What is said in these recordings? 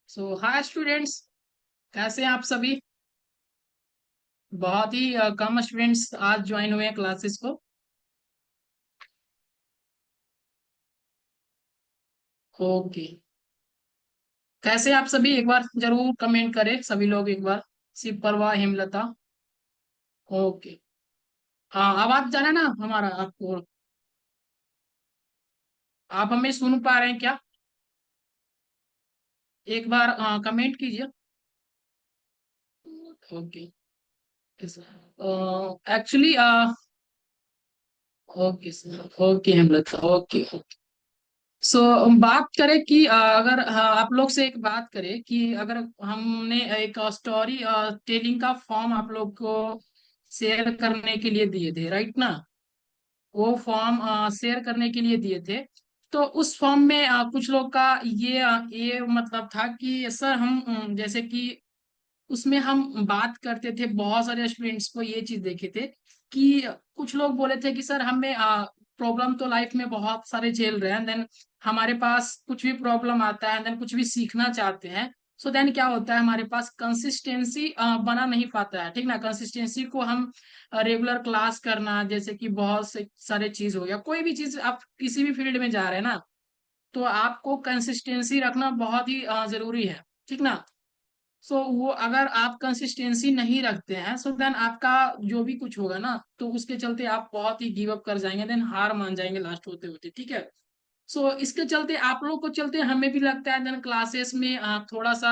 सो hi students, कैसे हैं आप सभी। बहुत ही कम स्टूडेंट्स आज ज्वाइन हुए हैं क्लासेस को। ओके, कैसे हैं आप सभी, एक बार जरूर कमेंट करें सभी लोग एक बार। शिव परवा, हेमलता। ओके। हाँ, आवाज जा रहा है ना हमारा आपको? आप हमें सुन पा रहे हैं क्या? एक बार कमेंट कीजिए। Okay. Actually okay sir, okay Hemlata, okay. So बात करें कि अगर आप लोग से एक बात करें कि अगर हमने एक स्टोरी टेलिंग का फॉर्म आप लोग को शेयर करने के लिए दिए थे, राइट ना? वो फॉर्म शेयर करने के लिए दिए थे। तो उस फॉर्म में कुछ लोग का ये मतलब था कि सर हम जैसे कि उसमें हम बात करते थे, बहुत सारे स्टूडेंट्स को ये चीज देखे थे कि कुछ लोग बोले थे कि सर हमें प्रॉब्लम तो लाइफ में बहुत सारे झेल रहे हैं, देन हमारे पास कुछ भी प्रॉब्लम आता है, देन कुछ भी सीखना चाहते हैं। सो देन क्या होता है, हमारे पास कंसिस्टेंसी बना नहीं पाता है, ठीक ना? कंसिस्टेंसी को हम रेगुलर क्लास करना, जैसे कि बहुत से सारे चीज हो गया, कोई भी चीज आप किसी भी फील्ड में जा रहे हैं ना, तो आपको कंसिस्टेंसी रखना बहुत ही जरूरी है, ठीक ना? सो वो अगर आप कंसिस्टेंसी नहीं रखते हैं, सो देन आपका जो भी कुछ होगा ना, तो उसके चलते आप बहुत ही गिव अप कर जाएंगे, देन हार मान जाएंगे लास्ट होते होते, ठीक है? सो इसके चलते आप लोग को चलते हमें भी लगता है देन क्लासेस में थोड़ा सा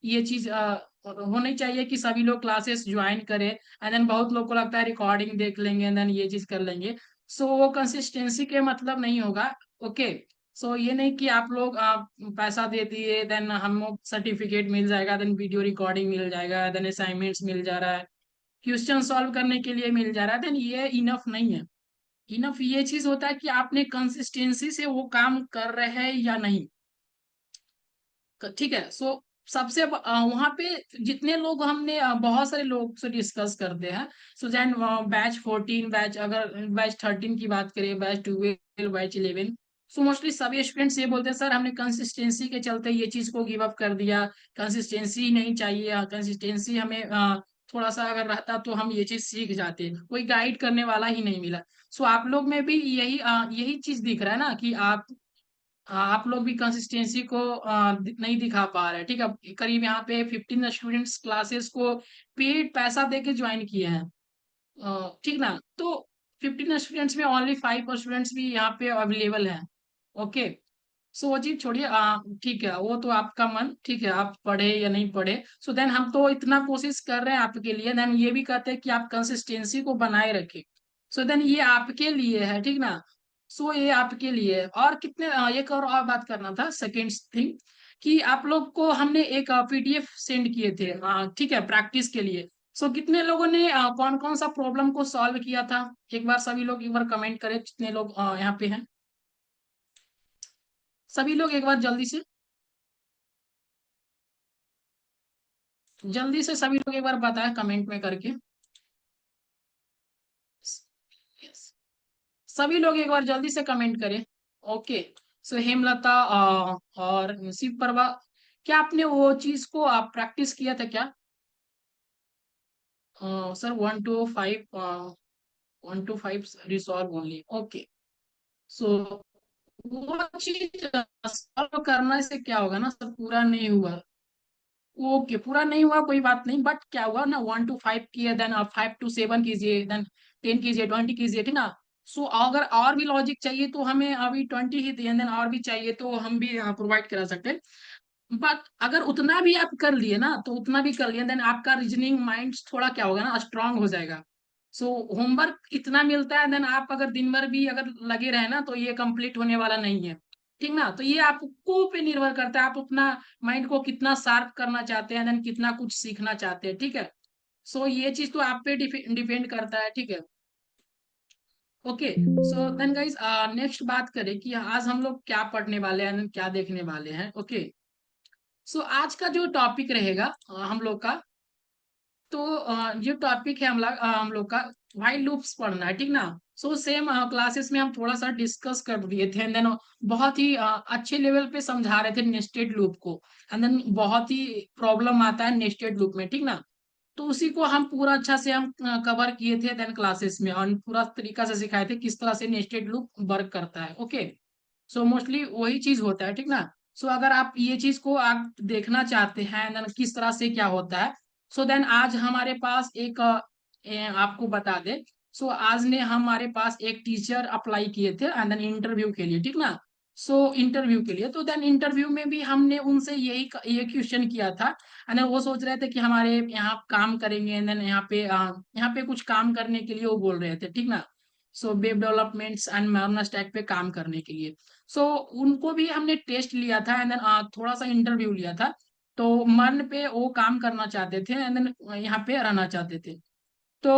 ये चीज होनी चाहिए कि सभी लोग क्लासेस ज्वाइन करें, एंड देन बहुत लोग को लगता है रिकॉर्डिंग देख लेंगे देन ये चीज कर लेंगे। सो वो कंसिस्टेंसी के मतलब नहीं होगा। ओके। सो ये नहीं कि आप लोग पैसा दे दिए देन हम सर्टिफिकेट मिल जाएगा, देन वीडियो रिकॉर्डिंग मिल जाएगा, देन असाइनमेंट्स मिल जा रहा है, क्वेश्चन सॉल्व करने के लिए मिल जा रहा है, देन ये इनफ नहीं है। इनफ ये चीज होता है कि आपने कंसिस्टेंसी से वो काम कर रहे हैं या नहीं। ठीक है। सो सबसे वहां पे जितने लोग हमने बहुत सारे लोग से डिस्कस करते हैं। सो जैन बैच 14, बैच अगर बैच 13 की बात करें, बैच 12, बैच 11, सो मोस्टली सभी स्टूडेंट्स ये बोलते हैं सर हमने कंसिस्टेंसी के चलते ये चीज को गिव अप कर दिया, कंसिस्टेंसी नहीं चाहिए, कंसिस्टेंसी हमें थोड़ा सा अगर रहता तो हम ये चीज सीख जाते, कोई गाइड करने वाला ही नहीं मिला। सो आप लोग में भी यही यही चीज दिख रहा है ना कि आप लोग भी कंसिस्टेंसी को नहीं दिखा पा रहे, ठीक है? करीब यहाँ पे 15 स्टूडेंट्स क्लासेस को पेड पैसा दे के ज्वाइन किए हैं, ठीक ना? तो 15 स्टूडेंट्स में ओनली 5 स्टूडेंट्स भी यहाँ पे अवेलेबल हैं। ओके। सो वो चीज छोड़िए, ठीक है, वो तो आपका मन, ठीक है, आप पढ़े या नहीं पढ़े। सो देन हम तो इतना कोशिश कर रहे हैं आपके लिए, देन ये भी कहते हैं कि आप कंसिस्टेंसी को बनाए रखें। सो देन ये आपके लिए है, ठीक ना? सो ये आपके लिए है। और कितने एक और बात करना था, सेकेंड थिंग, कि आप लोग को हमने एक पीडीएफ सेंड किए थे, ठीक है, प्रैक्टिस के लिए। सो कितने लोगों ने कौन कौन सा प्रॉब्लम को सॉल्व किया था? एक बार सभी लोग एक बार कमेंट करें, कितने लोग यहाँ पे हैं। सभी लोग एक बार जल्दी से, जल्दी से सभी लोग एक बार बताएं कमेंट में करके। Yes. सभी लोग एक बार जल्दी से कमेंट करें। ओके। सो हेमलता और शिव प्रभा, क्या आपने वो चीज को आप प्रैक्टिस किया था क्या? Sir 1 to 5, 1 to 5 resolve only. Okay. So वो चीज सॉल्व करने से क्या होगा ना सर, पूरा नहीं हुआ। ओके, पूरा नहीं हुआ कोई बात नहीं, बट क्या हुआ ना, 1 to 5 किए, देन आप 5 to 7 कीजिए, देन 10 कीजिए, 20 कीजिए, ठीक ना? सो अगर और भी लॉजिक चाहिए तो हमें अभी 20 ही दिए, देन और भी चाहिए तो हम भी प्रोवाइड करा सकते हैं। बट अगर उतना भी आप कर लिए ना, तो उतना भी कर लिए, देन आपका रीजनिंग माइंड थोड़ा क्या होगा ना, स्ट्रांग हो जाएगा। सो होमवर्क इतना मिलता है, देन आप अगर दिन भर भी अगर लगे रहे ना, तो ये कंप्लीट होने वाला नहीं है, ठीक ना? तो ये आपको पे निर्भर करता है, आप अपना माइंड को कितना शार्प करना चाहते हैं, देन कितना कुछ सीखना चाहते हैं, ठीक है? सो ये चीज तो आप पे डिपेंड करता है, ठीक है? Okay. So then guys, next बात करें कि आज हम लोग क्या पढ़ने वाले हैं and क्या देखने वाले हैं। ओके। सो आज का जो टॉपिक रहेगा हम लोग का, तो जो टॉपिक है हम लोग का व्हाइल लूप्स पढ़ना है, ठीक ना। सो सेम क्लासेस में हम थोड़ा सा डिस्कस कर दिए थे, एंड देन बहुत ही अच्छे लेवल पे समझा रहे थे नेस्टेड लूप को। एंड देन बहुत ही प्रॉब्लम आता है नेस्टेड लूप में, ठीक ना। तो उसी को हम पूरा अच्छा से हम कवर किए थे देन क्लासेस में, और पूरा तरीका से सिखाए थे किस तरह से नेस्टेड लूप वर्क करता है। ओके, सो मोस्टली वही चीज होता है, ठीक ना। सो अगर आप ये चीज को आप देखना चाहते हैं देन किस तरह से क्या होता है, सो देन आज हमारे पास एक आपको बता दे। सो आज ने हमारे पास एक टीचर अप्लाई किए थे एंड देन इंटरव्यू के लिए, ठीक ना। सो इंटरव्यू के लिए तो देन इंटरव्यू में भी हमने उनसे ये क्वेश्चन किया था। एंड वो सोच रहे थे कि हमारे यहाँ काम करेंगे, एंड देन यहाँ पे कुछ काम करने के लिए वो बोल रहे थे, ठीक ना। So web developments and MERN stack पे काम करने के लिए। सो उनको भी हमने टेस्ट लिया था, एंड देन थोड़ा सा इंटरव्यू लिया था। तो मर्न पे वो काम करना चाहते थे, एंड देन यहाँ पे रहना चाहते थे। तो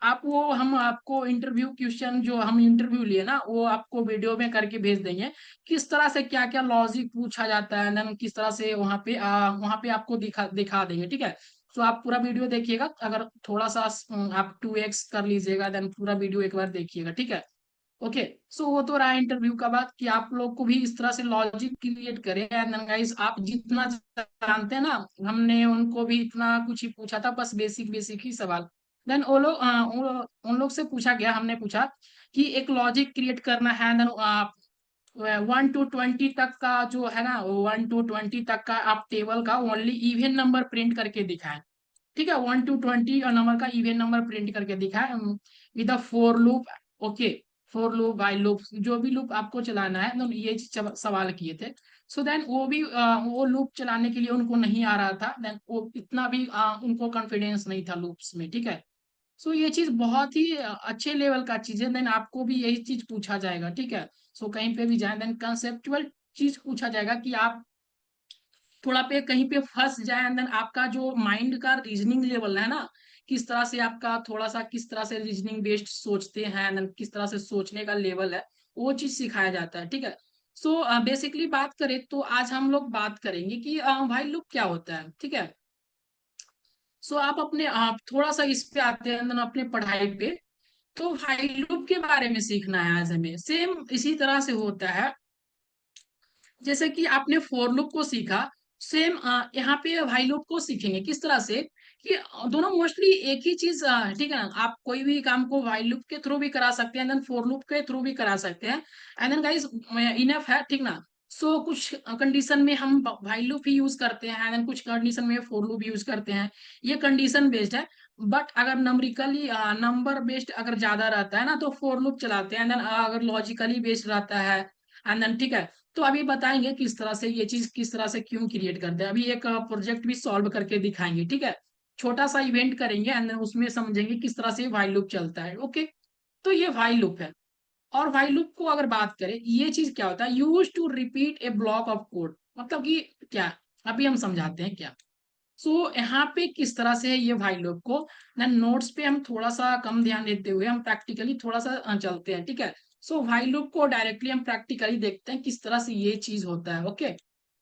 आप वो हम आपको इंटरव्यू क्वेश्चन जो हम इंटरव्यू लिए ना, वो आपको वीडियो में करके भेज देंगे। किस तरह से क्या क्या लॉजिक पूछा जाता है, देन किस तरह से वहाँ पे आपको दिखा दिखा देंगे, ठीक है। तो आप पूरा वीडियो देखिएगा, अगर थोड़ा सा आप 2x कर लीजिएगा, देन पूरा वीडियो एक बार देखिएगा, ठीक है। ओके, सो वो तो रहा इंटरव्यू का बात कि आप लोग को भी इस तरह से लॉजिक क्रिएट करें, एंड गाइस आप जितना जानते हैं ना, हमने उनको भी इतना कुछ ही पूछा था, बस बेसिक बेसिक ही सवाल। देन वो लोग उन लोग से पूछा गया, हमने पूछा कि एक लॉजिक क्रिएट करना है, देन 1 to 20 तक का जो है ना, 1 to 20 तक का आप टेबल का ओनली इवन नंबर प्रिंट करके दिखाएं, ठीक है। 1 to 20 नंबर का इवन नंबर प्रिंट करके दिखाएं with a for loop. Okay, for loop, while loop, जो भी लूप आपको चलाना है, तो ये सवाल किए थे। सो देन वो भी वो लूप चलाने के लिए उनको नहीं आ रहा था, देन वो इतना भी उनको कॉन्फिडेंस नहीं था लूप्स में, ठीक है। सो ये चीज बहुत ही अच्छे लेवल का चीज है, देन आपको भी यही चीज पूछा जाएगा, ठीक है। सो कहीं पे भी जाए देन कंसेप्चुअल चीज पूछा जाएगा कि आप थोड़ा पे कहीं पे फंस जाए, एंड देन आपका जो माइंड का रीजनिंग लेवल है ना, किस तरह से आपका थोड़ा सा किस तरह से रीजनिंग बेस्ड सोचते हैं, एंड देन किस तरह से सोचने का लेवल है, वो चीज सिखाया जाता है, ठीक है। सो बेसिकली बात करें तो आज हम लोग बात करेंगे कि भाई लूप क्या होता है, ठीक है। सो आप थोड़ा सा इस पे आते हैं देन अपने पढ़ाई पे। तो भाई लूप के बारे में सीखना है आज हमें, सेम इसी तरह से होता है जैसे कि आपने फोर लूप को सीखा। सेम यहाँ पे व्हाइल लूप को सीखेंगे किस तरह से कि दोनों मोस्टली एक ही चीज, ठीक है ना। आप कोई भी काम को व्हाइल लूप के थ्रू भी करा सकते हैं, देन फोर लूप के थ्रू भी करा सकते हैं। एंड देन गाइस इनफ है, ठीक ना। सो कुछ कंडीशन में हम व्हाइल लूप ही यूज करते हैं, एंड देन कुछ कंडीशन में फोर लूप यूज करते हैं। ये कंडीशन बेस्ड है। बट अगर नंबरिकली नंबर बेस्ड अगर ज्यादा रहता है ना, तो फोर लूप चलाते हैं, देन अगर लॉजिकली बेस्ड रहता है, एंड देन ठीक है। तो अभी बताएंगे किस तरह से ये चीज किस तरह से क्यों क्रिएट करते हैं, अभी एक प्रोजेक्ट भी सॉल्व करके दिखाएंगे, ठीक है। छोटा सा इवेंट करेंगे एंड उसमें समझेंगे किस तरह से व्हाइल लूप चलता है। ओके, तो ये व्हाइल लूप है। और व्हाइल लूप को अगर बात करें, ये चीज क्या होता है, use to repeat a block of code, मतलब कि क्या, अभी हम समझाते हैं क्या। सो यहाँ पे किस तरह से है ये व्हाइल लूप को, ना नोट्स पे हम थोड़ा सा कम ध्यान देते हुए हम प्रैक्टिकली थोड़ा सा चलते हैं, ठीक है। सो व्हाइल लूप को डायरेक्टली हम प्रैक्टिकली देखते हैं किस तरह से ये चीज होता है। ओके,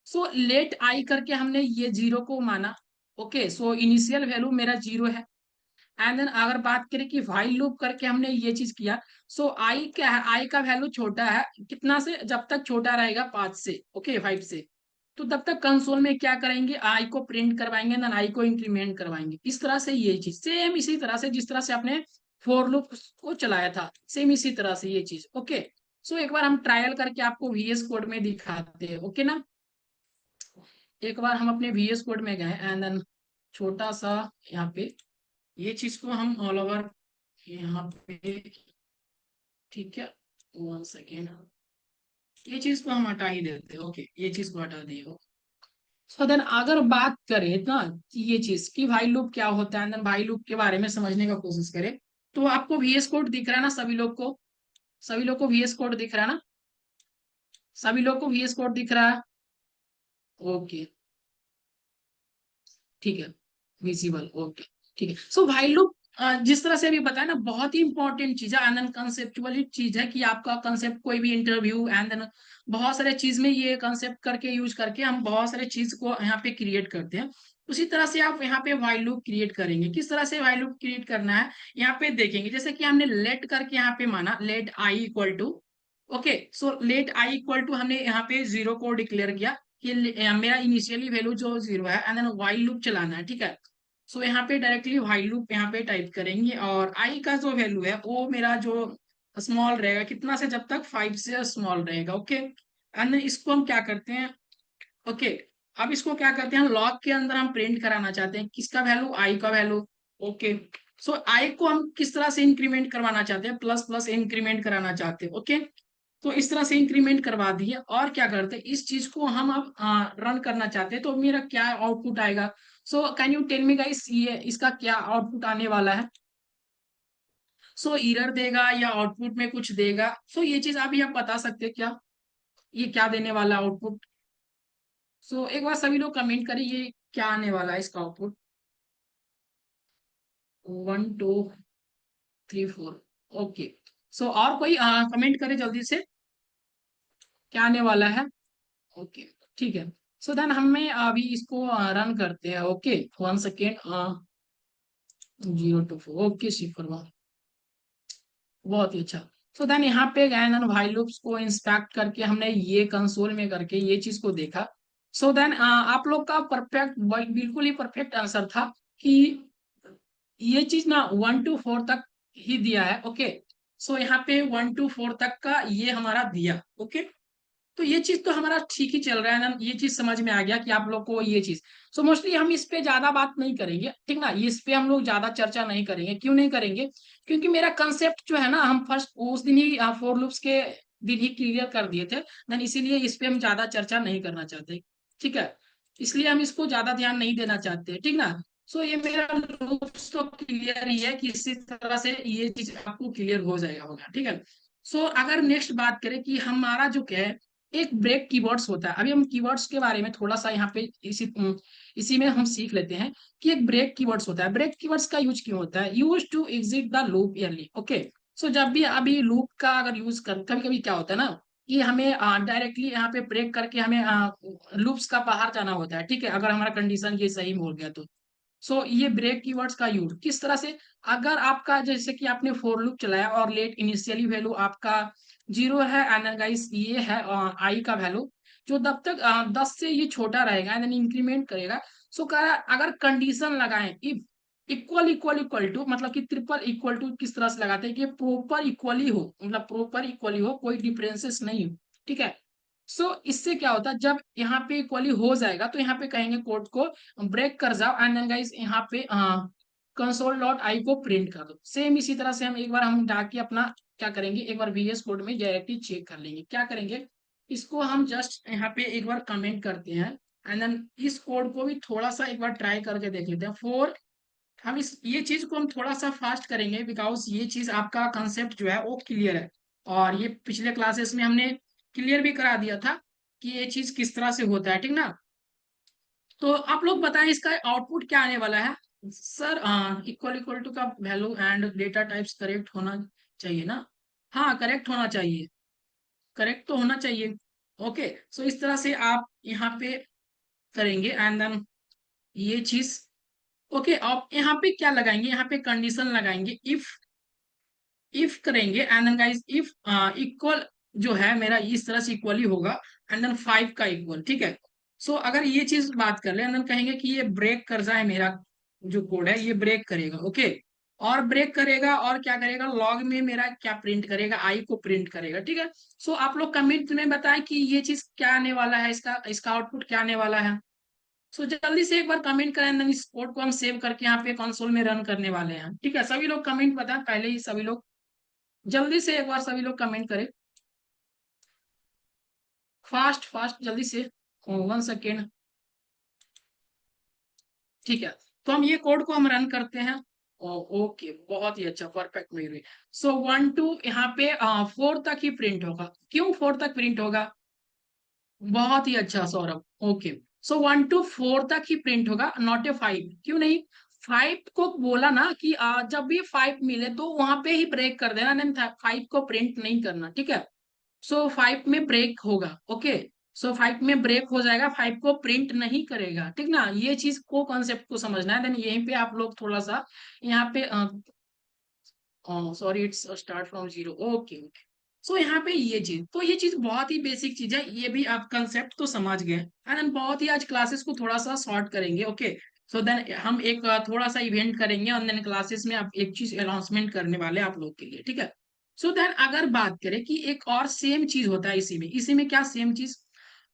सो लेट आई करके हमने ये जीरो को माना। ओके, सो इनिशियल वैल्यू मेरा जीरो है। एंड देन अगर बात करें कि व्हाइल लूप करके हमने ये चीज किया, सो आई क्या है, आई का वैल्यू छोटा है कितना से, जब तक छोटा रहेगा 5 से, ओके 5 से। तो तब तक कंसोल में क्या करेंगे, आई को प्रिंट करवाएंगे, देन आई को इंक्रीमेंट करवाएंगे। इस तरह से ये चीज सेम इसी तरह से जिस तरह से आपने फोर लूप को चलाया था, सेम इसी तरह से ये चीज। ओके, सो एक बार हम ट्रायल करके आपको VS कोड में दिखाते हैं, ओके ना। एक बार हम अपने VS कोड में गए, एंड देन छोटा सा यहाँ पे ये चीज को हम ऑल ओवर यहाँ पे, ठीक है, 1 सेकेंड, ये चीज को हम हटा ही देते हैं। ओके, ये चीज को हटा दिए। सो देन अगर बात करें ना कि ये चीज कि भाई लूप क्या होता है, देन भाई लूप के बारे में समझने का कोशिश करें, तो आपको VS कोड दिख रहा है ना सभी लोग को, सभी लोग को VS कोड दिख रहा है ना, सभी लोग को VS कोड दिख रहा है। ओके, ठीक है, विजिबल, ओके, ठीक है। सो भाई लूप जिस तरह से अभी बताया ना, बहुत ही इंपॉर्टेंट चीज है एंड देन कंसेप्चुअली चीज है कि आपका कंसेप्ट कोई भी इंटरव्यू एंड देन बहुत सारे चीज में ये कंसेप्ट करके यूज करके हम बहुत सारे चीज को यहाँ पे क्रिएट करते हैं। उसी तरह से आप यहाँ पे व्हाइल लूप क्रिएट करेंगे। किस तरह से व्हाइल लूप क्रिएट करना है यहाँ पे देखेंगे। जैसे कि हमने लेट करके यहाँ पे माना let I equal to, okay, so let I equal to हमने यहाँ पे जीरो को डिक्लेयर किया कि मेरा इनिशियली वैल्यू जो जीरो है एंड देन व्हाइल लूप चलाना है, ठीक है। सो यहाँ पे डायरेक्टली व्हाइल लूप यहाँ पे टाइप करेंगे और आई का जो वैल्यू है वो मेरा जो स्मॉल रहेगा कितना से, जब तक 5 से स्मॉल रहेगा, ओके। एंड इसको हम क्या करते हैं, ओके, अब इसको क्या करते हैं लॉग के अंदर हम प्रिंट कराना चाहते हैं किसका वैल्यू, आई का वैल्यू, ओके। सो आई को हम किस तरह से इंक्रीमेंट करवाना चाहते हैं, प्लस प्लस इंक्रीमेंट कराना चाहते हैं, ओके। तो इस तरह से इंक्रीमेंट करवा दिए और क्या करते हैं इस चीज को हम अब रन करना चाहते हैं तो मेरा क्या आउटपुट आएगा। So can you tell me guys ये इसका क्या आउटपुट आने वाला है। सो एरर देगा या आउटपुट में कुछ देगा, सो ये चीज अभी आप बता सकते हैं क्या, ये क्या देने वाला आउटपुट। सो एक बार सभी लोग कमेंट करें ये क्या आने वाला है इसका आउटपुट। 1 2 3 4, ओके। सो और कोई कमेंट करे जल्दी से क्या आने वाला है, ओके, ठीक है। सो देन हमें अभी इसको रन करते हैं, ओके। 1 सेकेंड, 0 2 4, ओके शिफर, बहुत ही अच्छा। सो देन यहाँ पे गए ना भाई लूप्स को इंस्पेक्ट करके हमने ये कंसोल में करके ये चीज को देखा। सो देन आप लोग का परफेक्ट, बिल्कुल ही परफेक्ट आंसर था कि ये चीज ना 1 to 4 तक ही दिया है, ओके। सो यहाँ पे 1 to 4 तक का ये हमारा दिया, ओके। तो ये चीज तो हमारा ठीक ही चल रहा है ना, ये चीज समझ में आ गया कि आप लोग को ये चीज। सो मोस्टली हम इस पे ज्यादा बात नहीं करेंगे, ठीक ना, इस पे हम लोग ज्यादा चर्चा नहीं करेंगे। क्यों नहीं करेंगे, क्योंकि मेरा कंसेप्ट जो है ना हम फर्स्ट उस दिन ही फोर लूप्स के दिन ही क्लियर कर दिए थे, देन इसीलिए इस पे हम ज्यादा चर्चा नहीं करना चाहते, ठीक है। इसलिए हम इसको ज्यादा ध्यान नहीं देना चाहते, ठीक ना। सो ये मेरा लूप्स तो क्लियर ही है कि इसी तरह से ये चीज आपको क्लियर हो जाएगा होगा, ठीक है। सो अगर नेक्स्ट बात करें कि हमारा जो क्या है एक ब्रेक कीवर्ड्स होता है। अभी हम कीवर्ड्स के बारे में थोड़ा सा यहाँ पे इसी में हम सीख लेते हैं कि एक ब्रेक कीवर्ड्स होता है। ब्रेक कीवर्ड्स का यूज क्यों होता है, use to exit the loop early, okay. So जब भी अभी लूप का अगर यूज कर, कभी कभी क्या होता है ना कि हमें डायरेक्टली यहाँ पे ब्रेक करके हमें लूप्स का बाहर जाना होता है, ठीक है, अगर हमारा कंडीशन ये सही बोल गया तो। सो ये ब्रेक कीवर्ड्स का यूज किस तरह से, अगर आपका जैसे कि आपने फोर लूप चलाया और लेट इनिशियली वैल्यू आपका जीरो है एंड गाइस ये है आई का वैल्यू जो तब तक 10 से ये छोटा रहेगा एंड इंक्रीमेंट करेगा। सो अगर कंडीशन लगाएं if equal equal equal to, मतलब कि ट्रिपल इक्वल टू किस तरह से लगाते हैं कि प्रॉपर इक्वली हो, मतलब प्रॉपर इक्वली हो, कोई डिफरेंसेस नहीं हो, ठीक है। सो इससे क्या होता है जब यहाँ पे इक्वली हो जाएगा तो यहाँ पे कहेंगे कोड को ब्रेक कर जाओ एंड देन गाइस यहाँ पे कंसोल डॉट आई को प्रिंट कर दो। सेम इसी तरह से हम एक बार हम जाके अपना क्या करेंगे, एक बार वीएस कोड में डायरेक्टली चेक कर लेंगे। क्या करेंगे, इसको हम जस्ट यहाँ पे एक बार कमेंट करते हैं एंड देन इस कोड को भी थोड़ा सा एक बार ट्राई करके देख लेते हैं। फोर हम इस ये चीज को हम थोड़ा सा फास्ट करेंगे बिकॉज ये चीज आपका कंसेप्ट जो है वो क्लियर है और ये पिछले क्लासेस में हमने क्लियर भी करा दिया था कि ये चीज किस तरह से होता है, ठीक ना। तो आप लोग बताएं इसका आउटपुट क्या आने वाला है। सर इक्वल इक्वल टू का value and data types correct होना चाहिए ना, हाँ करेक्ट होना चाहिए, करेक्ट तो होना चाहिए, ओके। सो इस तरह से आप यहाँ पे करेंगे एंड देन ये चीज, ओके। आप यहाँ पे क्या लगाएंगे, यहाँ पे कंडीशन लगाएंगे इफ करेंगे and then guys if equal जो है मेरा इस तरह से इक्वली होगा एंड देन 5 का इक्वल, ठीक है। सो अगर ये चीज बात कर ले एंड देन कहेंगे कि ये ब्रेक कर जाए, मेरा जो कोड है ये ब्रेक करेगा, ओके। और ब्रेक करेगा और क्या करेगा लॉग में मेरा क्या प्रिंट करेगा, आई को प्रिंट करेगा, ठीक है। सो आप लोग कमेंट में बताएं कि ये चीज क्या आने वाला है, इसका इसका आउटपुट क्या आने वाला है। सो जल्दी से एक बार कमेंट करें देन इस कोड को हम सेव करके यहाँ पे कंसोल में रन करने वाले हैं, ठीक है। सभी लोग कमेंट बताएं, पहले ही सभी लोग जल्दी से एक बार सभी लोग कमेंट करें, फास्ट फास्ट जल्दी से, 1 सेकेंड, ठीक है। तो हम ये कोड को हम रन करते हैं, ओके बहुत ही अच्छा परफेक्ट मेरी। सो 1 to यहाँ पे 4 तक ही प्रिंट होगा, क्यों 4 तक प्रिंट होगा, बहुत ही अच्छा सौरभ, ओके। सो 1 to 4 तक ही प्रिंट होगा, नॉट ए 5, क्यों नहीं, फाइव को बोला ना कि जब भी फाइव मिले तो वहां पे ही ब्रेक कर देना, देन फाइव को प्रिंट नहीं करना, ठीक है। सो फाइव में ब्रेक होगा, ओके। सो फाइव में ब्रेक हो जाएगा, फाइव को प्रिंट नहीं करेगा, ठीक ना। ये चीज को कॉन्सेप्ट को समझना है। देन यहीं पे आप लोग थोड़ा सा यहाँ पे sorry it's start from zero, okay okay. So यहाँ पे ये चीज, तो ये चीज बहुत ही बेसिक चीज है, ये भी आप कंसेप्ट तो समझ गए। एंड देन बहुत ही आज क्लासेस को थोड़ा सा शॉर्ट करेंगे, ओके। सो देन हम एक थोड़ा सा इवेंट करेंगे और देन क्लासेस में आप एक चीज अनाउंसमेंट करने वाले हैं आप लोग के लिए, ठीक है। सो देन अगर बात करें कि एक और सेम चीज होता है इसी में क्या सेम चीज,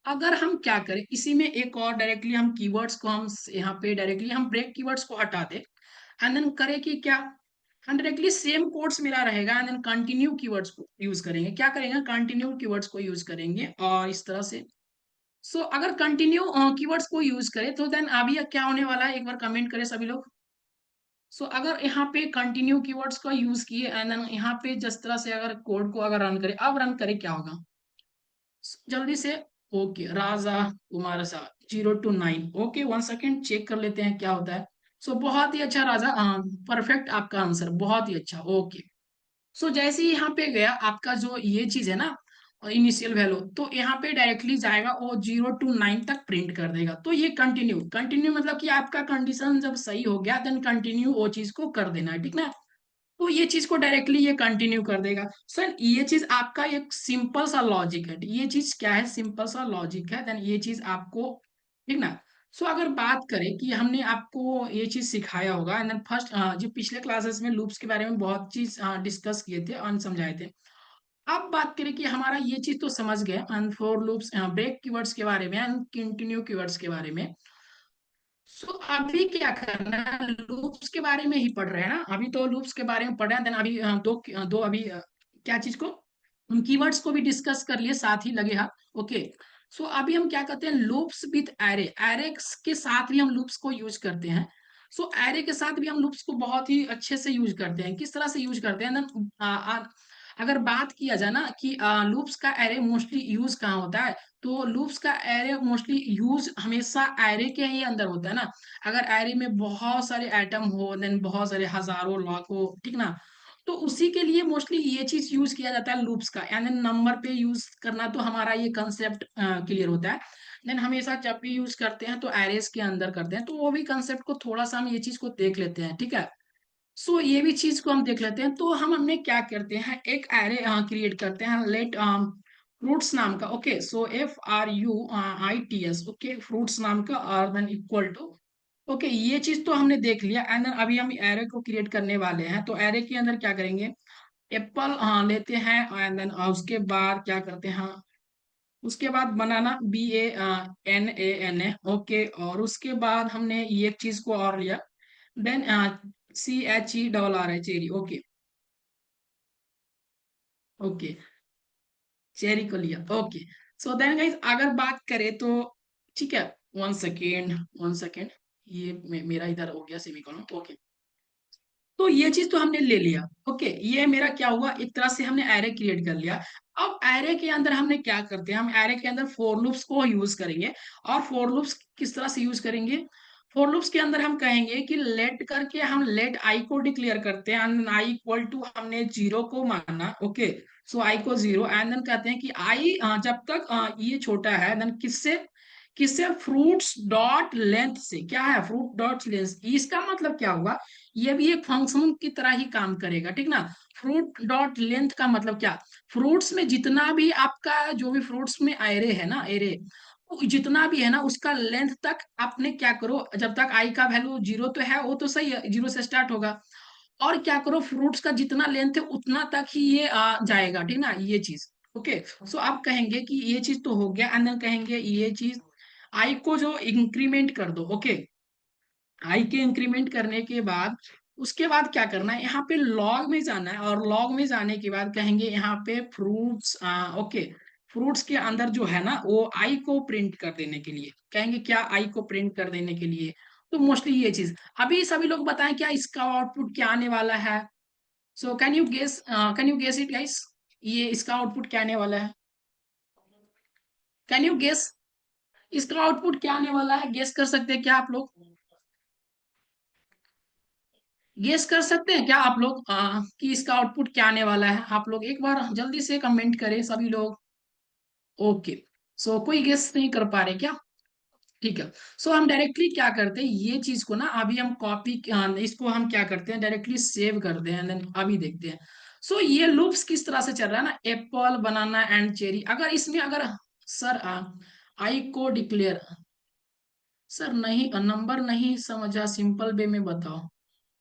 अगर हम क्या करें इसी में एक और डायरेक्टली हम कीवर्ड्स को हम यहाँ पे डायरेक्टली हम ब्रेक कीवर्ड्स को हटा दें एंड देन करें कि क्या, हम डायरेक्टली सेम कोड्स मिला रहेगा एंड देन कंटिन्यू कीवर्ड्स को यूज करेंगे, क्या करेंगे कंटिन्यू कीवर्ड्स को यूज करेंगे और इस तरह से। सो अगर कंटिन्यू कीवर्ड्स को यूज करें तो देन अभी क्या होने वाला है, एक बार कमेंट करें सभी लोग। सो अगर यहाँ पे कंटिन्यू कीवर्ड्स का यूज किए एंड देन यहाँ पे जिस तरह से अगर कोड को अगर रन करें, अब रन करें क्या होगा जल्दी से। ओके, राजा कुमार सा 0 to 9, ओके 1 सेकेंड चेक कर लेते हैं क्या होता है। सो बहुत ही अच्छा राजा, परफेक्ट आपका आंसर, बहुत ही अच्छा, ओके। सो जैसे ही यहाँ पे गया आपका जो ये चीज है ना इनिशियल वैल्यू, तो यहाँ पे डायरेक्टली जाएगा वो 0 to 9 तक प्रिंट कर देगा। तो ये कंटिन्यू कंटिन्यू मतलब कि आपका कंडीशन जब सही हो गया देन कंटिन्यू वो चीज को कर देना है, ठीक ना। तो ये चीज को डायरेक्टली ये कंटिन्यू कर देगा। सर ये चीज आपका एक सिंपल सा लॉजिक है, ये चीज क्या है, सिंपल सा लॉजिक है, देन ये चीज आपको, ठीक ना। सो अगर बात करें कि हमने आपको ये चीज सिखाया होगा एंड देन फर्स्ट जो पिछले क्लासेस में लूप्स के बारे में बहुत चीज डिस्कस किए थे और समझाए थे। अब बात करें कि हमारा ये चीज तो समझ गए and for loops break keywords के बारे में एंड कंटिन्यू कीवर्ड्स के बारे में। सो अभी क्या करना है, लूप्स के बारे में ही पढ़ रहे हैं ना, अभी तो लूप्स के बारे में पढ़ रहे हैं। देन अभी दो अभी क्या चीज को, हम कीवर्ड्स को भी डिस्कस कर लिए साथ ही लगे हाथ, ओके। सो अभी हम क्या करते हैं, लूप्स विथ एरे, एरे के साथ भी हम लूप्स को यूज करते हैं। सो एरे के साथ भी हम लूप्स को बहुत ही अच्छे से यूज करते हैं, किस तरह से यूज करते हैं देन अगर बात किया जाए ना कि लूप्स का एरे मोस्टली यूज कहाँ होता है, तो लूप्स का एरे मोस्टली यूज हमेशा एरे के ही अंदर होता है ना। अगर एरे में बहुत सारे आइटम हो देन बहुत सारे हजारों लाखों, ठीक ना। तो उसी के लिए मोस्टली ये चीज यूज किया जाता है लूप्स का, यानी नंबर पे यूज करना, तो हमारा ये कंसेप्ट क्लियर होता है। देन हमेशा जब भी यूज करते हैं तो एरेस के अंदर करते हैं, तो वो भी कंसेप्ट को थोड़ा सा हम ये चीज को देख लेते हैं, ठीक है। सो ये भी चीज को हम देख लेते हैं। तो हमने क्या करते हैं, एक एरे क्रिएट करते हैं, लेट फ्रूट्स नाम का, ओके। सो FRUITS, ओके, फ्रूट्स नाम का और देन इक्वल टू, ओके। ये चीज तो हमने देख लिया एंड देन अभी हम एरे को क्रिएट करने वाले हैं। तो एरे के अंदर क्या करेंगे, एप्पल लेते हैं एंड देन उसके बाद क्या करते हैं, उसके बाद बनाना BANANA, ओके। और उसके बाद हमने ये एक चीज को और लिया, then CHERR, cherry, okay okay, cherry को लिया, ओके। सो देन गाइस अगर बात करें तो, ठीक है, 1 सेकेंड ये मेरा इधर हो गया सेमीकोलन, ओके। तो ये चीज तो हमने ले लिया, ओके। ये मेरा क्या हुआ, एक तरह से हमने एरे क्रिएट कर लिया। अब एरे के अंदर हमने क्या करते हैं, हम एरे के अंदर फोर लूप्स को यूज करेंगे। और फोर लूप्स किस तरह से यूज करेंगे, फोर लूप्स के अंदर हम कहेंगे कि लेट करके हम लेट आई को डिक्लेयर करते हैं एंड आई इक्वल टू हमने जीरो को माना, ओके। सो आई को जीरो एंड देन कहते हैं कि आई जब तक ये छोटा है देन किससे, किससे, फ्रूट्स डॉट लेंथ से, क्या है फ्रूट डॉट लेंथ, इसका मतलब क्या हुआ, ये भी एक फंक्शन की तरह ही काम करेगा, ठीक ना। फ्रूट डॉट लेंथ का मतलब क्या, फ्रूट्स में जितना भी आपका जो भी फ्रूट्स में एरे है ना, एरे जितना भी है ना उसका लेंथ तक आपने क्या करो, जब तक आई का वैल्यू जीरो तो है वो तो सही है, जीरो से स्टार्ट होगा। और क्या करो, फ्रूट्स का जितना लेंथ है उतना तक ही ये जाएगा, ठीक ना, ये चीज, ओके। सो आप कहेंगे कि ये चीज तो हो गया एंड देन कहेंगे ये चीज आई को जो इंक्रीमेंट कर दो, ओके। आई के इंक्रीमेंट करने के बाद उसके बाद क्या करना है, यहाँ पे लॉग में जाना है और लॉग में जाने के बाद कहेंगे यहाँ पे फ्रूट्स, ओके। फ्रूट्स के अंदर जो है ना वो आई को प्रिंट कर देने के लिए कहेंगे, क्या आई को प्रिंट कर देने के लिए। तो मोस्टली ये चीज, अभी सभी लोग बताएं क्या इसका आउटपुट क्या आने वाला है। So can you guess it guys, ये इसका आउटपुट क्या आने वाला है, कैन यू गेस, इसका आउटपुट क्या आने वाला है, गेस कर सकते हैं क्या आप लोग। गेस कर सकते हैं क्या आप लोग कि इसका आउटपुट क्या आने वाला है? आप लोग एक बार जल्दी से कमेंट करें सभी लोग। ओके, सो कोई गेस नहीं कर पा रहे क्या? ठीक है। सो हम डायरेक्टली क्या करते हैं, ये चीज को ना अभी हम कॉपी, इसको हम क्या करते हैं डायरेक्टली सेव करते हैं, देन अभी देखते हैं। सो ये लूप्स किस तरह से चल रहा है ना, एप्पल बनाना एंड चेरी। अगर इसमें अगर सर आई को डिक्लेयर, सर नहीं नंबर नहीं समझा, सिंपल वे में बताओ।